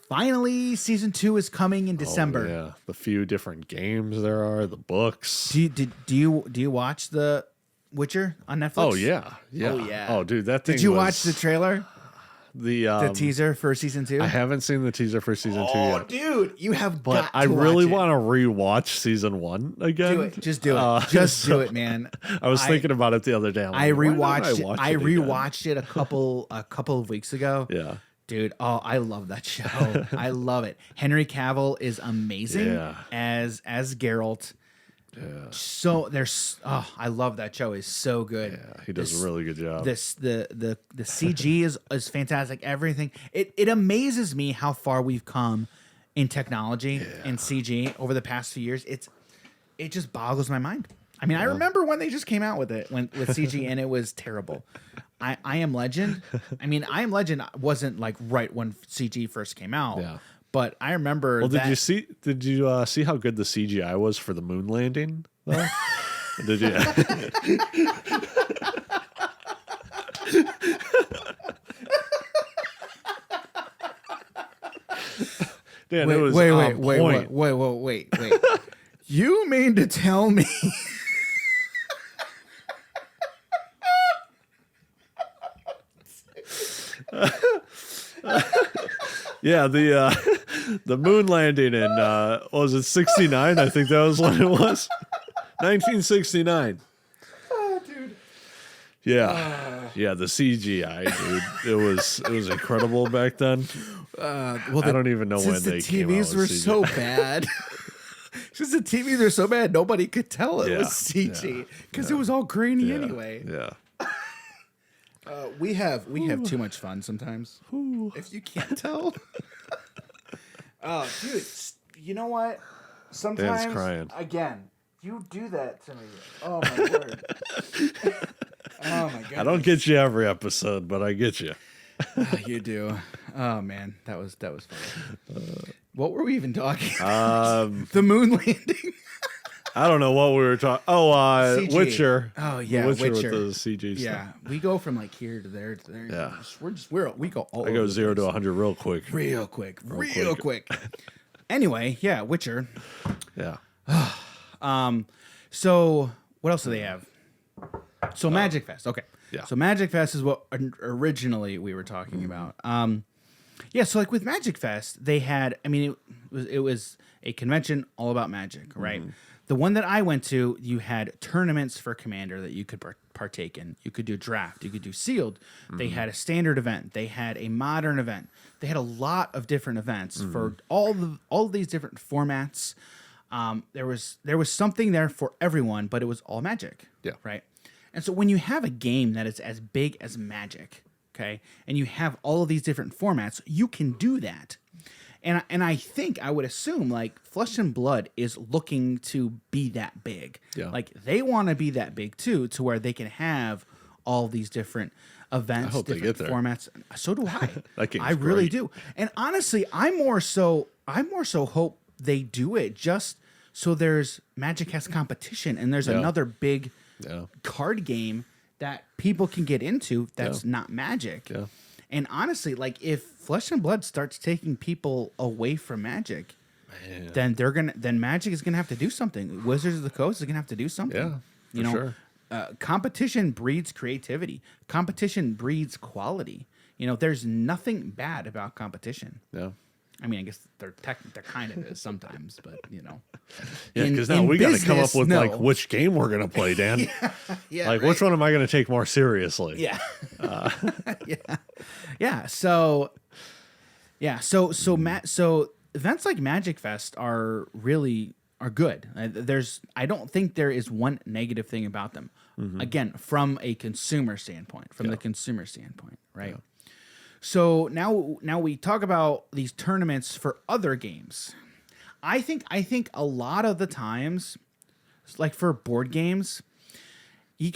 Finally, season 2 is coming in December. The few different games there are, the books. Do you watch the Witcher on Netflix? Oh yeah. Oh dude, that thing. Did you watch the trailer? The teaser for season 2? I haven't seen the teaser for season 2 yet. Oh, dude, you have got to I really watch want to rewatch season 1 again. Do it. Just do it. Just do it, man. I was thinking about it the other day. I rewatched it a couple of weeks ago. Dude, I love that show. I love it. Henry Cavill is amazing as Geralt. So I love that show. It's so good. He does a really good job. The CG is fantastic. Everything. It amazes me how far we've come in technology and CG over the past few years. It just boggles my mind. I mean, I remember when they just came out with it with CG and it was terrible. I Am Legend. I mean, I Am Legend wasn't like right when CG first came out. But I remember. Well, did you see how good the CGI was for the moon landing? Though? Did you? Dan, it was wait. You mean to tell me? The moon landing in was it 69? I think that was when it was. 1969. Oh, dude. Yeah, the CGI, dude. It was incredible back then. I don't even know when they came out. TVs were so bad. Since the TVs were so bad, nobody could tell it was CG because it was all grainy anyway. We have too much fun sometimes. If you can't tell. Oh, dude, you know what? Sometimes, Dan's crying. Again, you do that to me. Oh my word. Oh my god. I don't get you every episode, but I get you. You do. Oh man, that was funny. What were we even talking? Um, The moon landing. I don't know what we were talking. Oh, CG. Witcher. Oh yeah, Witcher with Witcher. the CG stuff. Yeah, we go from like here to there to there. Yeah. We go all I over go the 0 to place. 100 real quick. Real quick. Anyway, yeah, Witcher. Yeah. So what else do they have? So Magic Fest. Okay. Yeah. So Magic Fest is what originally we were talking about. Yeah. So like with Magic Fest, they had. I mean, it was a convention all about magic, right? The one that I went to, you had tournaments for Commander that you could partake in. You could do draft. You could do sealed. They had a standard event. They had a modern event. They had a lot of different events for all of these different formats. There was something there for everyone, but it was all Magic. Yeah. Right. And so when you have a game that is as big as Magic, okay, and you have all of these different formats, you can do that. And I think I would assume like Flesh and Blood is looking to be that big. Yeah. Like they want to be that big too, to where they can have all these different events, I hope they different get there. formats. So do I. That game's I really great. do. And honestly, I more so hope they do it just so there's Magic has competition and there's another big card game that people can get into that's not Magic. Yeah. And honestly, like if Flesh and Blood starts taking people away from Magic, then then Magic is gonna have to do something. Wizards of the Coast is gonna have to do something. Yeah. You know, Sure. competition breeds creativity. Competition breeds quality. You know, there's nothing bad about competition. Yeah. I mean, I guess they're kind of is sometimes, but you know. Yeah, because now we got to come up with like which game we're gonna play, Dan. Yeah, like right. which one am I gonna take more seriously? Yeah. Yeah. So events like Magic Fest are good. I don't think there is one negative thing about them. Again, from a consumer standpoint, right? Yeah. So now we talk about these tournaments for other games. I think a lot of the times, like for board games, you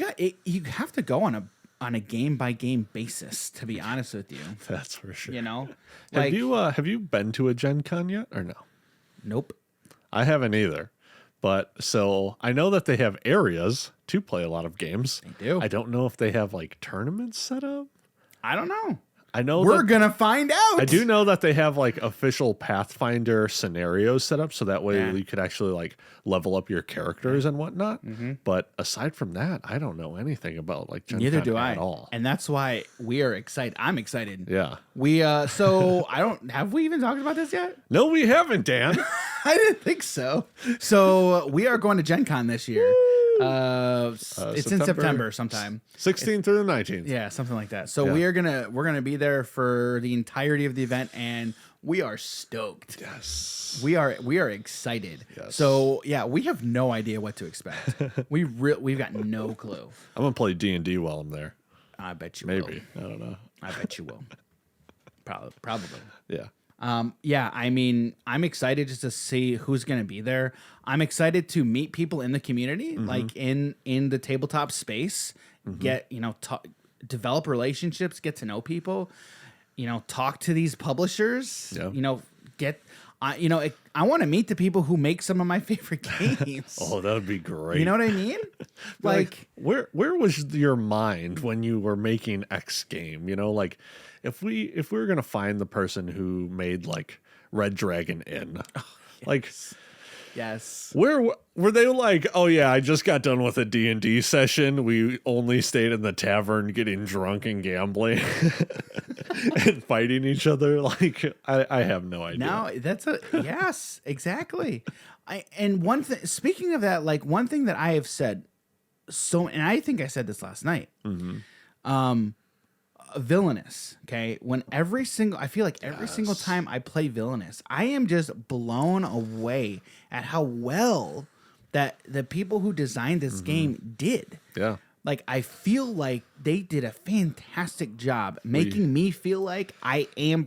have to go on a game by game basis. To be honest with you, That's for sure. you know, Have you been to a Gen Con yet or no? Nope. I haven't either. But so I know that they have areas to play a lot of games. They do. I don't know if they have like tournaments set up. I don't know. I know We're gonna find out. I do know that they have like official Pathfinder scenarios set up so that way you could actually like level up your characters and whatnot. But aside from that, I don't know anything about like Gen Neither Con do I. at all. And that's why we are excited. I'm excited. Yeah. We so I don't have we even talked about this yet? No, we haven't, Dan. I didn't think so. So we are going to Gen Con this year. It's in September sometime. 16th through the 19th. Yeah, something like that. So we're gonna be there for the entirety of the event, and we are stoked. Yes. We are excited. Yes. So yeah, we have no idea what to expect. We've got no clue. I'm gonna play D&D while I'm there. I bet you Maybe. will. I don't know. I bet you will. Probably. Yeah. Yeah, I mean, I'm excited just to see who's going to be there. I'm excited to meet people in the community, like in the tabletop space, get, develop relationships, get to know people, talk to these publishers, I want to meet the people who make some of my favorite games. Oh, that would be great. You know what I mean? Like where was your mind when you were making X game? Like if we were gonna find the person who made like Red Dragon Inn, yes. Where were they like, oh yeah, I just got done with a D&D session. We only stayed in the tavern getting drunk and gambling and fighting each other. Like I have no idea. Now yes, exactly. Speaking of that, like one thing that I have said, and I think I said this last night, Villainous. Okay. I feel like every single time I play Villainous, I am just blown away at how well that the people who designed this game did. Yeah. Like, I feel like they did a fantastic job making me feel like I am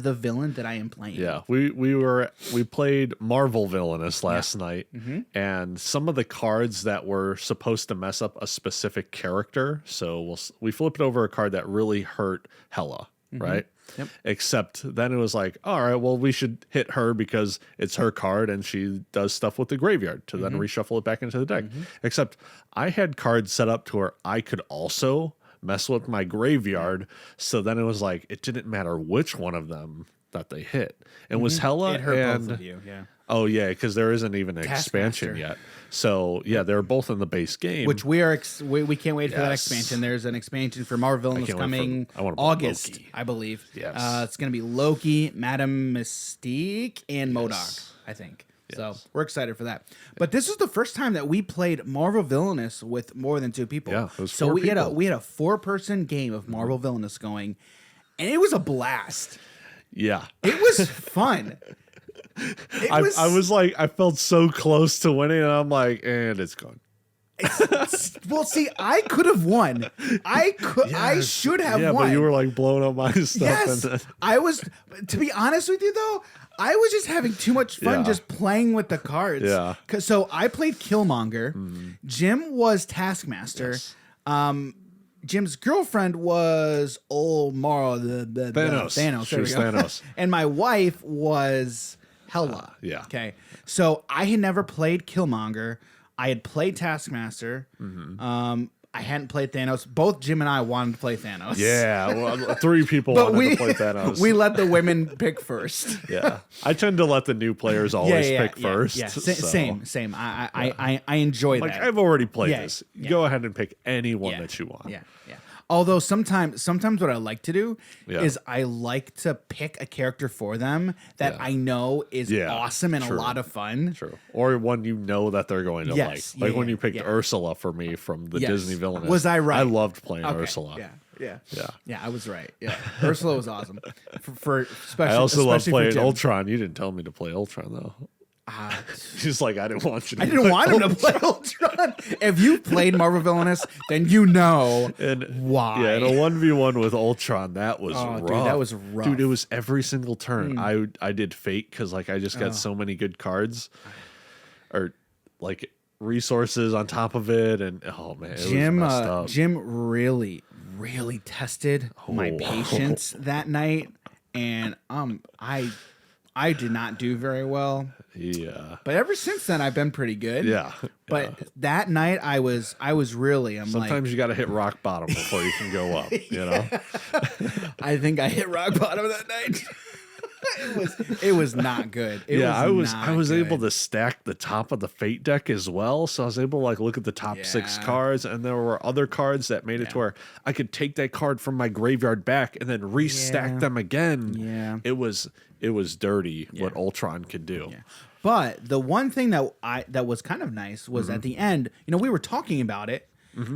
the villain that I am playing. Yeah, we played Marvel Villainous last night, and some of the cards that were supposed to mess up a specific character. So we flipped over a card that really hurt Hela, right? Yep. Except then it was like, all right, well, we should hit her because it's her card and she does stuff with the graveyard to then reshuffle it back into the deck. Except I had cards set up to where I could also mess with my graveyard. So then it was like, it didn't matter which one of them that they hit. It was Hella It hurt and both of you, yeah. oh yeah, because there isn't even an expansion yet. So yeah, they're both in the base game, which we can't wait for that expansion. There's an expansion for Marvel Villainous coming August, Loki. I believe. Yes. It's going to be Loki, Madame Mystique, and MODOK, I think. So we're excited for that. But this is the first time that we played Marvel Villainous with more than 2 people. Yeah, it was so we had a 4-person game of Marvel Villainous going, and it was a blast. Yeah, it was fun. I was like, I felt so close to winning, and I'm like, and it's gone. Well, see, I could have won. I should have won. Yeah, but you were like blowing up my stuff. Yes, and I was. To be honest with you, though, I was just having too much fun just playing with the cards. Yeah. So I played Killmonger. Jim was Taskmaster. Yes. Jim's girlfriend was Thanos. Thanos. She was Thanos. And my wife was Hela. Yeah. Okay. So I had never played Killmonger. I had played Taskmaster. I hadn't played Thanos. Both Jim and I wanted to play Thanos. Yeah, well, 3 people wanted to play Thanos. We let the women pick first. Yeah, I tend to let the new players always pick first. Yeah. So. Same. I enjoy like that. I've already played this. Go ahead and pick anyone that you want. Yeah. Although sometimes what I like to do is I like to pick a character for them that I know is awesome and a lot of fun. True. Or one you know that they're going to like. Like when you picked Ursula for me from the Disney Villainous. Was I right? I loved playing Ursula. Yeah, I was right. Yeah, Ursula was awesome. For especially, I also love especially playing for Jim. Ultron. You didn't tell me to play Ultron though. She's like, I didn't want you to. I didn't want him to play Ultron. If you played Marvel Villainous, then you know why. Yeah, in a 1v1 with Ultron, that was rough. Dude, that was rough. Dude, it was every single turn. I did Fate because like I just got so many good cards, or like resources on top of it, and oh man, it was messed up. Jim really tested my patience that night, and I did not do very well. Yeah. But ever since then, I've been pretty good. Yeah. But that night, I was really. Sometimes you got to hit rock bottom before you can go up. You know. I think I hit rock bottom that night. It was not good. I was able to stack the top of the Fate deck as well, so I was able to like look at the top 6 cards, and there were other cards that made it to where I could take that card from my graveyard back and then restack them again. Yeah, it was dirty what Ultron could do. Yeah. But the one thing that was kind of nice was at the end, we were talking about it.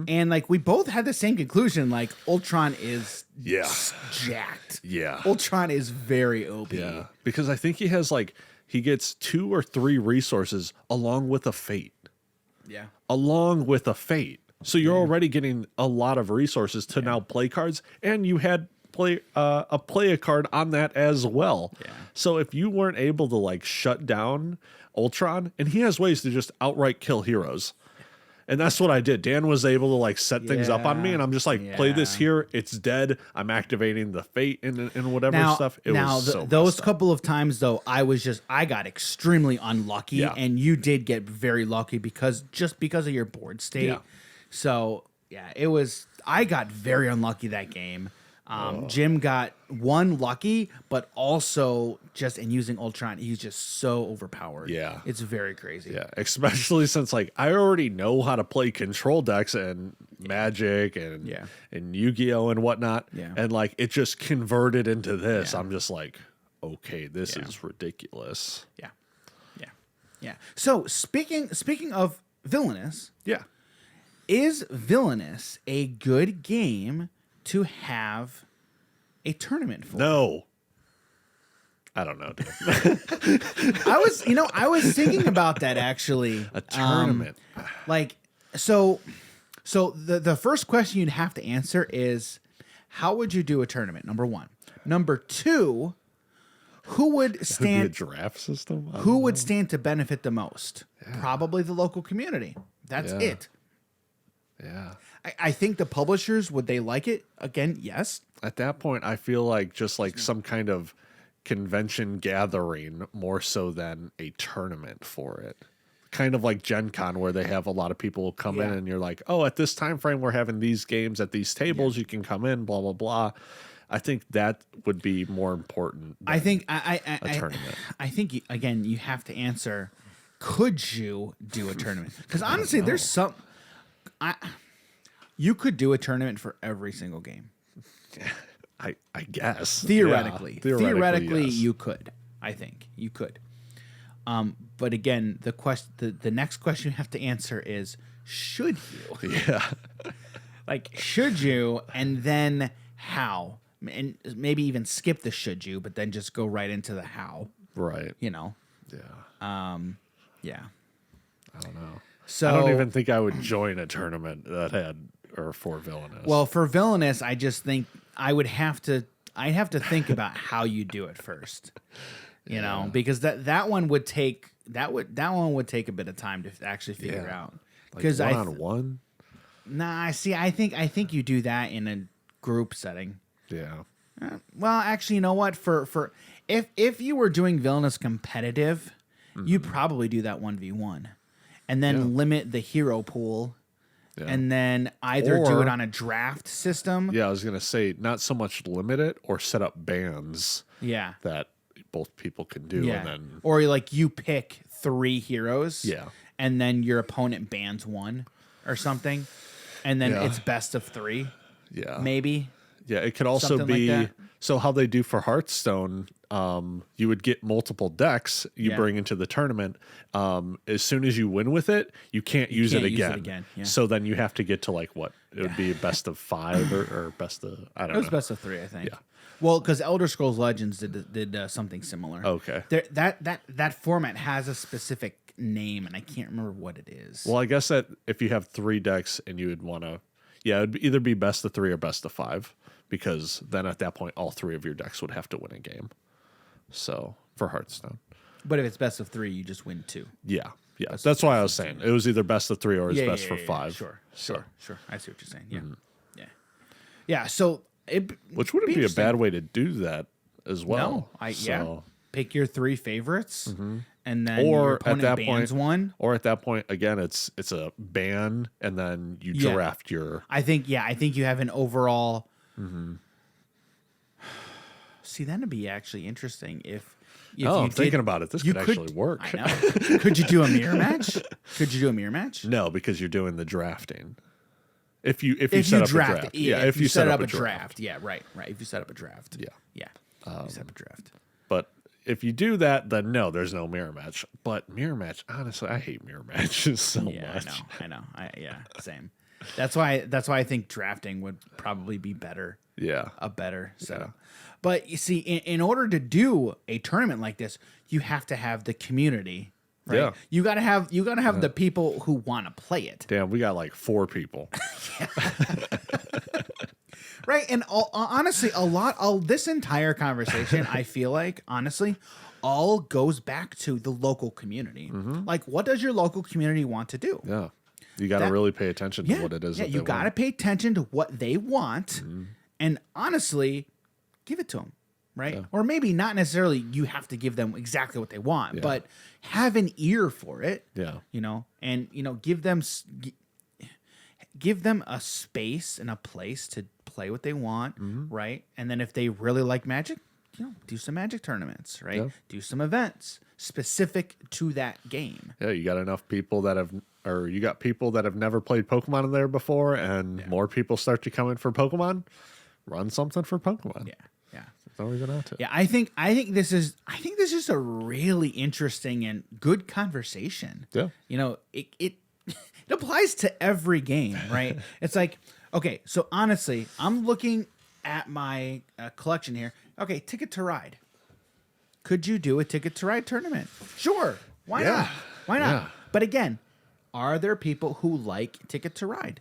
And like we both had the same conclusion, like Ultron is jacked. Yeah. Ultron is very OP. Yeah. Because I think he gets 2 or 3 resources along with a Fate. Yeah. Along with a Fate. So you're already getting a lot of resources to now play cards, and you had play a card on that as well. Yeah. So if you weren't able to like shut down Ultron, and he has ways to just outright kill heroes. And that's what I did. Dan was able to like set things up on me, and I'm just like, play this here. It's dead. I'm activating the Fate and whatever stuff. Those couple of times though, I got extremely unlucky, and you did get very lucky because of your board state. Yeah. So I got very unlucky that game. Jim got one lucky, but also just in using Ultron, he's just so overpowered. Yeah. It's very crazy. Yeah. Especially since like I already know how to play control decks and Magic and Yu-Gi-Oh! And whatnot. Yeah. And like it just converted into this. Yeah. I'm just like, okay, this is ridiculous. Yeah. Yeah. Yeah. So speaking of Villainous. Yeah. Is Villainous a good game to have a tournament for? No. I don't know, dude. I was thinking about that actually. A tournament. So the first question you'd have to answer is, how would you do a tournament? Number 1. Number 2, who would stand a draft system? Who would stand to benefit the most? Yeah. Probably the local community. That's it. Yeah. I think the publishers, would they like it? Again, yes. At that point, I feel like just like some kind of convention gathering more so than a tournament for it. Kind of like Gen Con, where they have a lot of people come in and you're like, oh, at this time frame, we're having these games at these tables. You can come in, blah, blah, blah. I think that would be more important than a tournament. I think, again, you have to answer, could you do a tournament? Because honestly, there's some... you could do a tournament for every single game. I guess. Theoretically. Yeah, Theoretically, yes. you could. I think you could. But again, the next question you have to answer is, should you? Yeah. Like, should you, and then how? And maybe even skip the should you, but then just go right into the how. Right. You know? Yeah. Yeah. I don't know. So I don't even think I would join a tournament that had for Villainous. Well, for Villainous, I just think I'd have to think about how you do it first. You know, because that one would take a bit of time to actually figure out. Because like one-on-one? Nah, see, I think you do that in a group setting. Yeah. Well, actually, you know what? For if you were doing Villainous competitive, you'd probably do that 1v1, and then limit the hero pool, and then either do it on a draft system. Yeah, I was gonna say not so much limit it or set up bans. Yeah. That both people can do, and then or like you pick 3 heroes. Yeah. And then your opponent bans 1 or something, and then it's best of 3. Yeah. Maybe. Yeah, it could also Something be like that. So how they do for Hearthstone, you would get multiple decks you bring into the tournament. As soon as you win with it, you can't use it again. Yeah. So then you have to get to like what? It would be best of 5 or best of I don't know. It was best of 3, I think. Yeah. Well, because Elder Scrolls Legends did something similar. Okay. That format has a specific name, and I can't remember what it is. Well, I guess that if you have 3 decks and you would want to, it'd either be best of 3 or best of 5, because then at that point all 3 of your decks would have to win a game. So for Hearthstone. But if it's best of 3, you just win 2. Yeah. That's why I was saying it was either best of 3 or it's best for 5. Sure. I see what you're saying. Yeah. Yeah. So which wouldn't be a bad way to do that as well. No, pick your 3 favorites, and then or your opponent at that bans point, one. Or at that point, again, it's a ban, and then you draft your. I think you have an overall. See, that'd be actually interesting if I'm thinking about it. This could actually work. I know. Could you do a mirror match? No, because you're doing the drafting. If you set up a draft. If you set up a draft. Yeah, right. If you set up a draft. Yeah. You set up a draft. But if you do that, then no, there's no mirror match. But mirror match, honestly, I hate mirror matches so much. I know. Same. That's why I think drafting would probably be better. Yeah. A better setup. Yeah. But you see, in order to do a tournament like this, you have to have the community. Right? Yeah. You gotta have the people who want to play it. Damn, we got like 4 people. Right, and honestly, this entire conversation, I feel like, honestly, all goes back to the local community. Like, what does your local community want to do? Yeah, you got to really pay attention to what it is. Yeah, you got to pay attention to what they want, and honestly, give it to them. Right, or maybe not necessarily. You have to give them exactly what they want, but have an ear for it. Yeah, and give them a space and a place to play what they want, right? And then if they really like Magic, do some Magic tournaments, right? Yeah. Do some events specific to that game. Yeah, you got enough people you got people that have never played Pokemon in there before, and more people start to come in for Pokemon. Run something for Pokemon. Yeah. No reason not to. Yeah, I think this is a really interesting and good conversation. Yeah. It applies to every game, right? It's like, okay, so honestly, I'm looking at my collection here. Okay, Ticket to Ride. Could you do a Ticket to Ride tournament? Sure. Why not? Why not? Yeah. But again, are there people who like Ticket to Ride?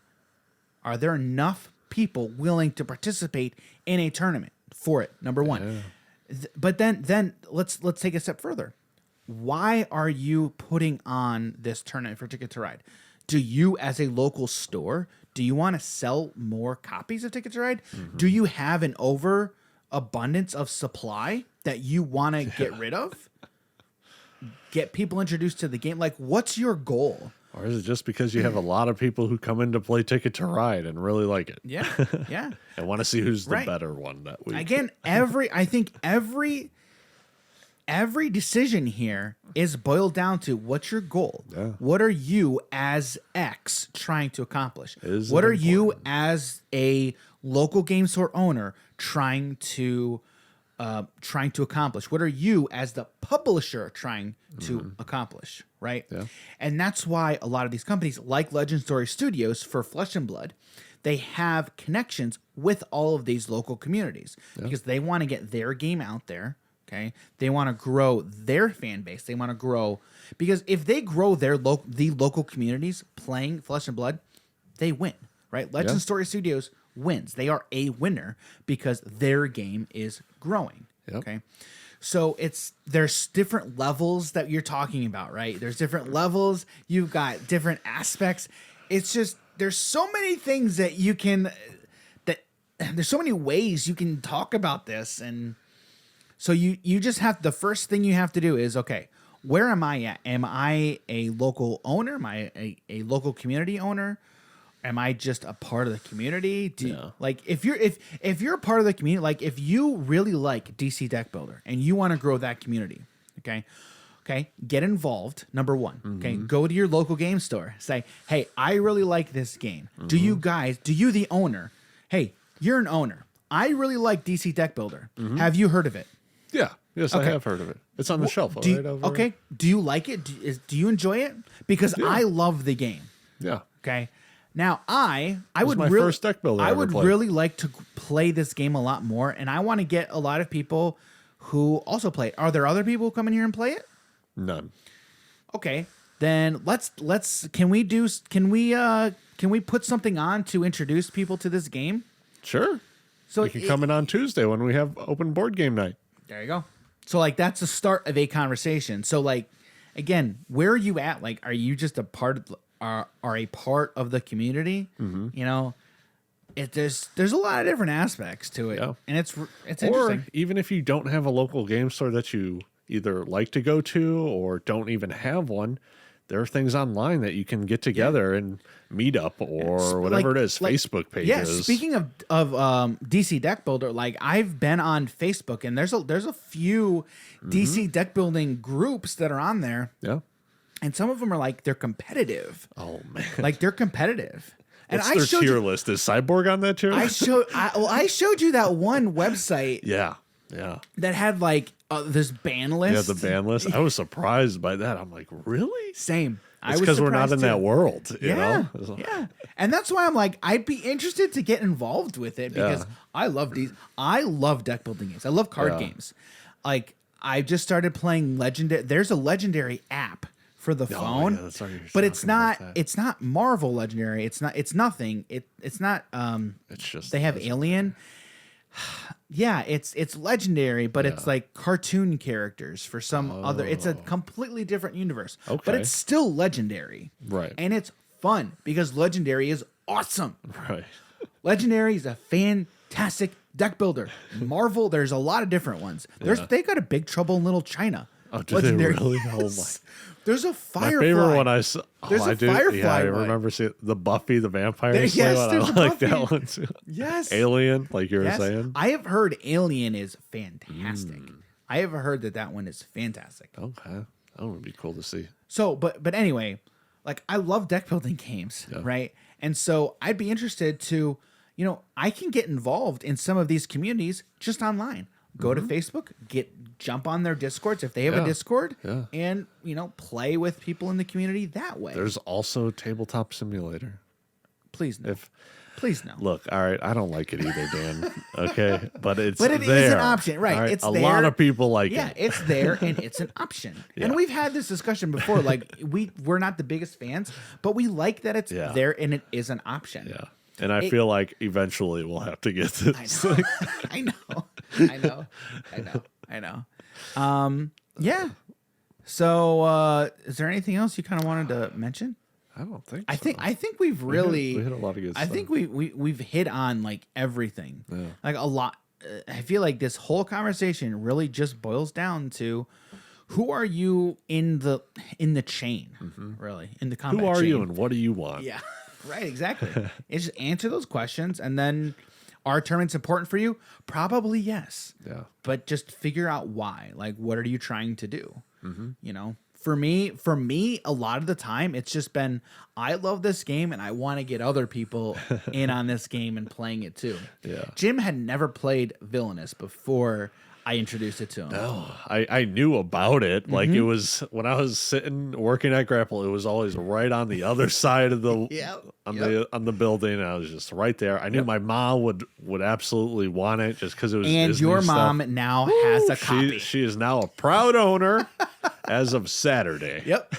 Are there enough people willing to participate in a tournament for it? Number one. Yeah. But then let's take a step further. Why are you putting on this tournament for Ticket to Ride? Do you, as a local store, Do you want to sell more copies of Ticket to Ride? Do you have an overabundance of supply that you want to get rid of? Get people introduced to the game? Like, what's your goal? Or is it just because you have a lot of people who come in to play Ticket to Ride and really like it? Yeah, yeah. And want to see who's the better one that week. Again, I think every decision here is boiled down to what's your goal? Yeah. What are you as X trying to accomplish? Is What it are you important? as a local game store owner trying to accomplish? What are you as the publisher trying to accomplish? Right? Yeah. And that's why a lot of these companies, like Legend Story Studios for Flesh and Blood, they have connections with all of these local communities because they want to get their game out there. Okay, they want to grow their fan base. They want to grow because if they grow the local communities playing Flesh and Blood, they win. Right? Legend Story Studios wins. They are a winner because their game is growing. Yep. Okay. So there's different levels that you're talking about, right? There's different levels. You've got different aspects. It's just there's so many things that you can there's so many ways you can talk about this. And so you just have, the first thing you have to do is, okay, where am I at? Am I a local owner? Am I a local community owner? Am I just a part of the community? Like if you're a part of the community, like if you really like DC Deck Builder and you want to grow that community, okay, get involved. Number one, okay, go to your local game store. Say, hey, I really like this game. Do you, the owner? Hey, you're an owner. I really like DC Deck Builder. Have you heard of it? Yeah. Yes, I have heard of it. It's on the shelf. Okay. Do you like it? Do you enjoy it? Because I love the game. Yeah. Okay. Now I would my really, first deck builder I I ever would played. really like to play this game a lot more, and I want to get a lot of people who also play it. Are there other people who come in here and play it? None. Okay, then can we put something on to introduce people to this game? Sure. So You can come in on Tuesday when we have open board game night. There you go. So like that's the start of a conversation. So like again, where are you at? Like, are you just a part of are a part of the community? You know, there's a lot of different aspects to it, and it's interesting. Or even if you don't have a local game store that you either like to go to or don't even have one, there are things online that you can get together and meet up or whatever it is, Facebook pages. Yeah, speaking of DC Deck Builder, like I've been on Facebook and there's a few DC deck building groups that are on there. Yeah. And some of them are like, they're competitive. Oh man. Like they're competitive. And What's their tier list? Is Cyborg on that tier list? I showed you that one website. Yeah. Yeah. That had like this ban list. Yeah, the ban list. I was surprised by that. I'm like, really? Same. It's because we're not in that world, you know? Yeah. And that's why I'm like, I'd be interested to get involved with it because I love deck building games. I love card games. Like I just started playing Legendary. There's a Legendary app for the phone, that's right, but it's not Marvel Legendary. It's nothing. It's not. It's just they have Alien. Yeah, it's Legendary, but it's like cartoon characters for some other. It's a completely different universe, but it's still Legendary, right? And it's fun because Legendary is awesome. Right. Legendary is a fantastic deck builder. Marvel, there's a lot of different ones. They got a Big Trouble in Little China. Oh, do Legendary. They really? Yes. Oh my! There's a Firefly. My favorite one I saw. There's a Firefly. Yeah, I remember seeing the Buffy the Vampire Yes, Slayer one. I there's a like Buffy. that one too. Yes. Alien, like you were saying. I have heard Alien is fantastic. I have heard that one is fantastic. Okay, that would be cool to see. So, but anyway, like I love deck building games, right? And so I'd be interested to, I can get involved in some of these communities just online. Go to Facebook, jump on their Discords if they have a Discord, and play with people in the community that way. There's also Tabletop Simulator. Please no. Please no. Look, all right, I don't like it either, Dan. Okay, but it is an option, right? Right? It's a there. lot of people like it. Yeah, it's there and it's an option. And we've had this discussion before. Like we're not the biggest fans, but we like that it's there and it is an option. Yeah. And I feel like eventually we'll have to get this. I know. Yeah. So is there anything else you kind of wanted to mention? I don't think. I think we've really we hit a lot of good stuff. I think we've hit on like everything, like a lot. I feel like this whole conversation really just boils down to who are you in the chain, really in the combat. Who are chain. you and what do you want? Yeah, right. Exactly. It's just answer those questions, and then are tournaments important for you? Probably yes. Yeah. But just figure out why. Like, what are you trying to do? You know. For me, a lot of the time, it's just been, I love this game and I want to get other people in on this game and playing it too. Yeah. Jim had never played Villainous before I introduced it to him. No, I knew about it. Like it was when I was sitting working at Grapple, it was always right on the other side of the on the building. And I was just right there. I knew my mom would absolutely want it just because it was. And Disney your stuff. Mom now has a copy. She is now a proud owner as of Saturday. Yep.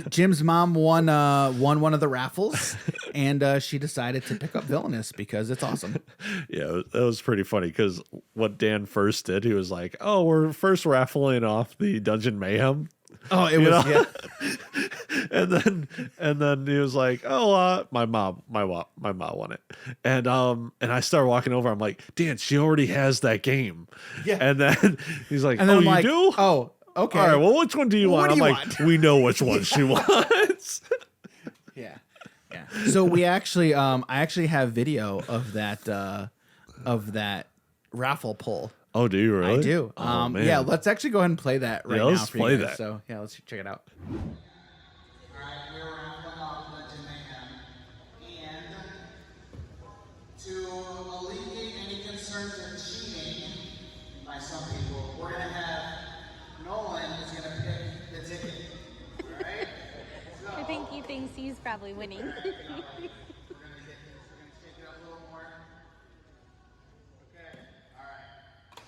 Jim's mom won one of the raffles, and she decided to pick up Villainous because it's awesome. Yeah, that was pretty funny because what Dan first did, he was like, "Oh, we're first raffling off the Dungeon Mayhem." Oh, it was, yeah. and then he was like, "Oh, my mom won it," and I started walking over. I'm like, "Dan, she already has that game." Yeah, and then he's like, and then "Oh, I'm you like, do? Oh, okay. All right. Well, which one do you want?" I'm like, "We know which one she wants." Yeah. So I actually have video of that raffle pull. Oh, do you really? I do. Oh, man. Yeah, let's actually go ahead and play that right now. Let's for play you guys. that. So yeah, let's check it out. All right, we're raffling off Dungeon Mayhem, and to alleviate any concerns of cheating by some people, we're gonna have Nolan is gonna pick the ticket. All right. So, I think he thinks he's probably winning. we're gonna shake it up a little more. Okay. All right.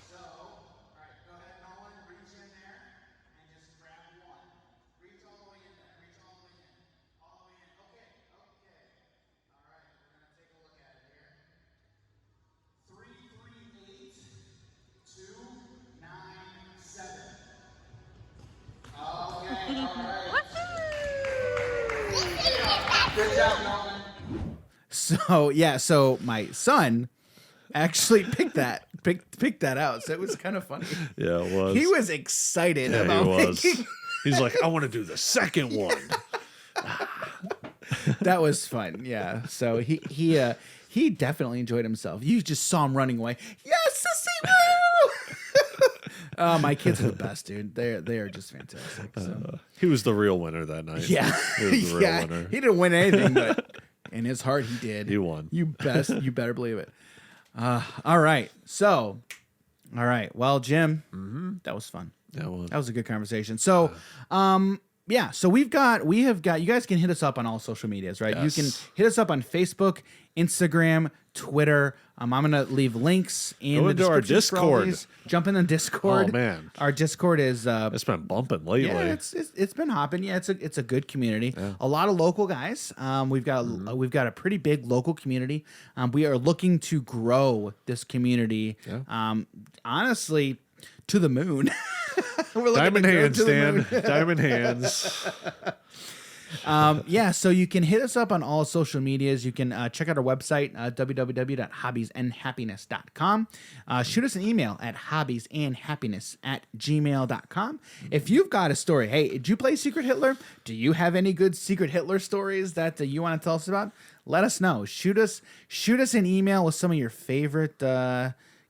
So, all right, go ahead, Nolan. Reach in there and just grab one. Reach all the way in there. Reach all the way in. All the way in. Okay. All right, we're gonna take a look at it here. 338297. Okay. All right. Good job, Nolan. So my son actually picked that out. So it was kind of funny. Yeah, it was. He was excited about he was. making. He's like, "I want to do the second one." That was fun. Yeah. So he definitely enjoyed himself. You just saw him running away. Yes, sissy, woo! My kids are the best, dude. They are just fantastic. So. He was the real winner that night. Yeah. He was the real winner. He didn't win anything, but in his heart he did. He won. You better believe it. All right. So, all right. Well, Jim, that was fun. That was a good conversation. So, yeah, so we have got, you guys can hit us up on all social medias, right? Yes. You can hit us up on Facebook, Instagram, Twitter. I'm going to leave links in the into our description for all Discord. these. Jump in the Discord. Oh, man. Our Discord is it's been bumping lately. yeah, it's been hopping. Yeah, it's a good community. Yeah. A lot of local guys. We've got a pretty big local community. We are looking to grow this community. Yeah. Honestly, to the moon. We're Diamond hands, Dan. Diamond hands. Yeah, so you can hit us up on all social medias. You can check out our website, www.hobbiesandhappiness.com. Shoot us an email at hobbiesandhappiness@gmail.com. If you've got a story, hey, did you play Secret Hitler? Do you have any good Secret Hitler stories that you want to tell us about? Let us know. Shoot us an email with some of your favorite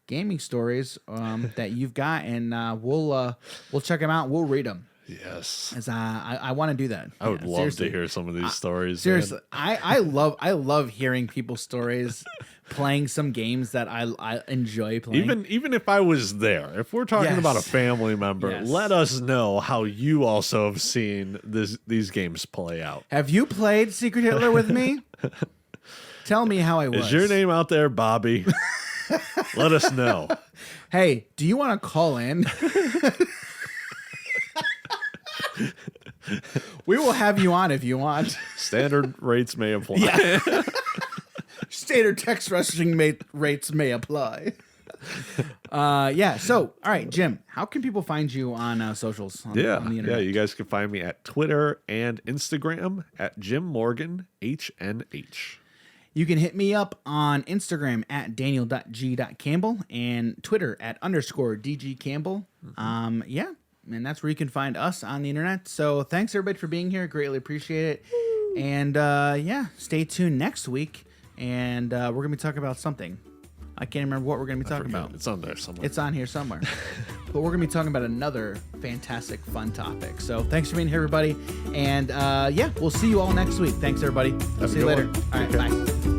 gaming stories that you've got, and we'll check them out. We'll read them. Yes, as I want to do that. I would love to hear some of these stories. Seriously, I love hearing people's stories, playing some games that I enjoy playing. Even if I was there, if we're talking about a family member, let us know how you also have seen these games play out. Have you played Secret Hitler with me? Tell me how I was. Is your name out there, Bobby? Let us know. Hey, do you want to call in? We will have you on if you want. Standard rates may apply. Yeah. Standard text messaging rates may apply. Yeah. So, all right, Jim, how can people find you on socials? On the internet? You guys can find me at Twitter and Instagram at Jim Morgan HNH. You can hit me up on Instagram at daniel.g.campbell and Twitter at _DGCampbell. Yeah, and that's where you can find us on the internet. So thanks everybody for being here. Greatly appreciate it. And yeah, stay tuned next week. And we're going to be talking about something. I can't remember what we're going to be talking about. It's on there somewhere. It's on here somewhere. But we're going to be talking about another fantastic, fun topic. So thanks for being here, everybody. And yeah, we'll see you all next week. Thanks, everybody. Have a See you good later. one. All right, Take care. bye.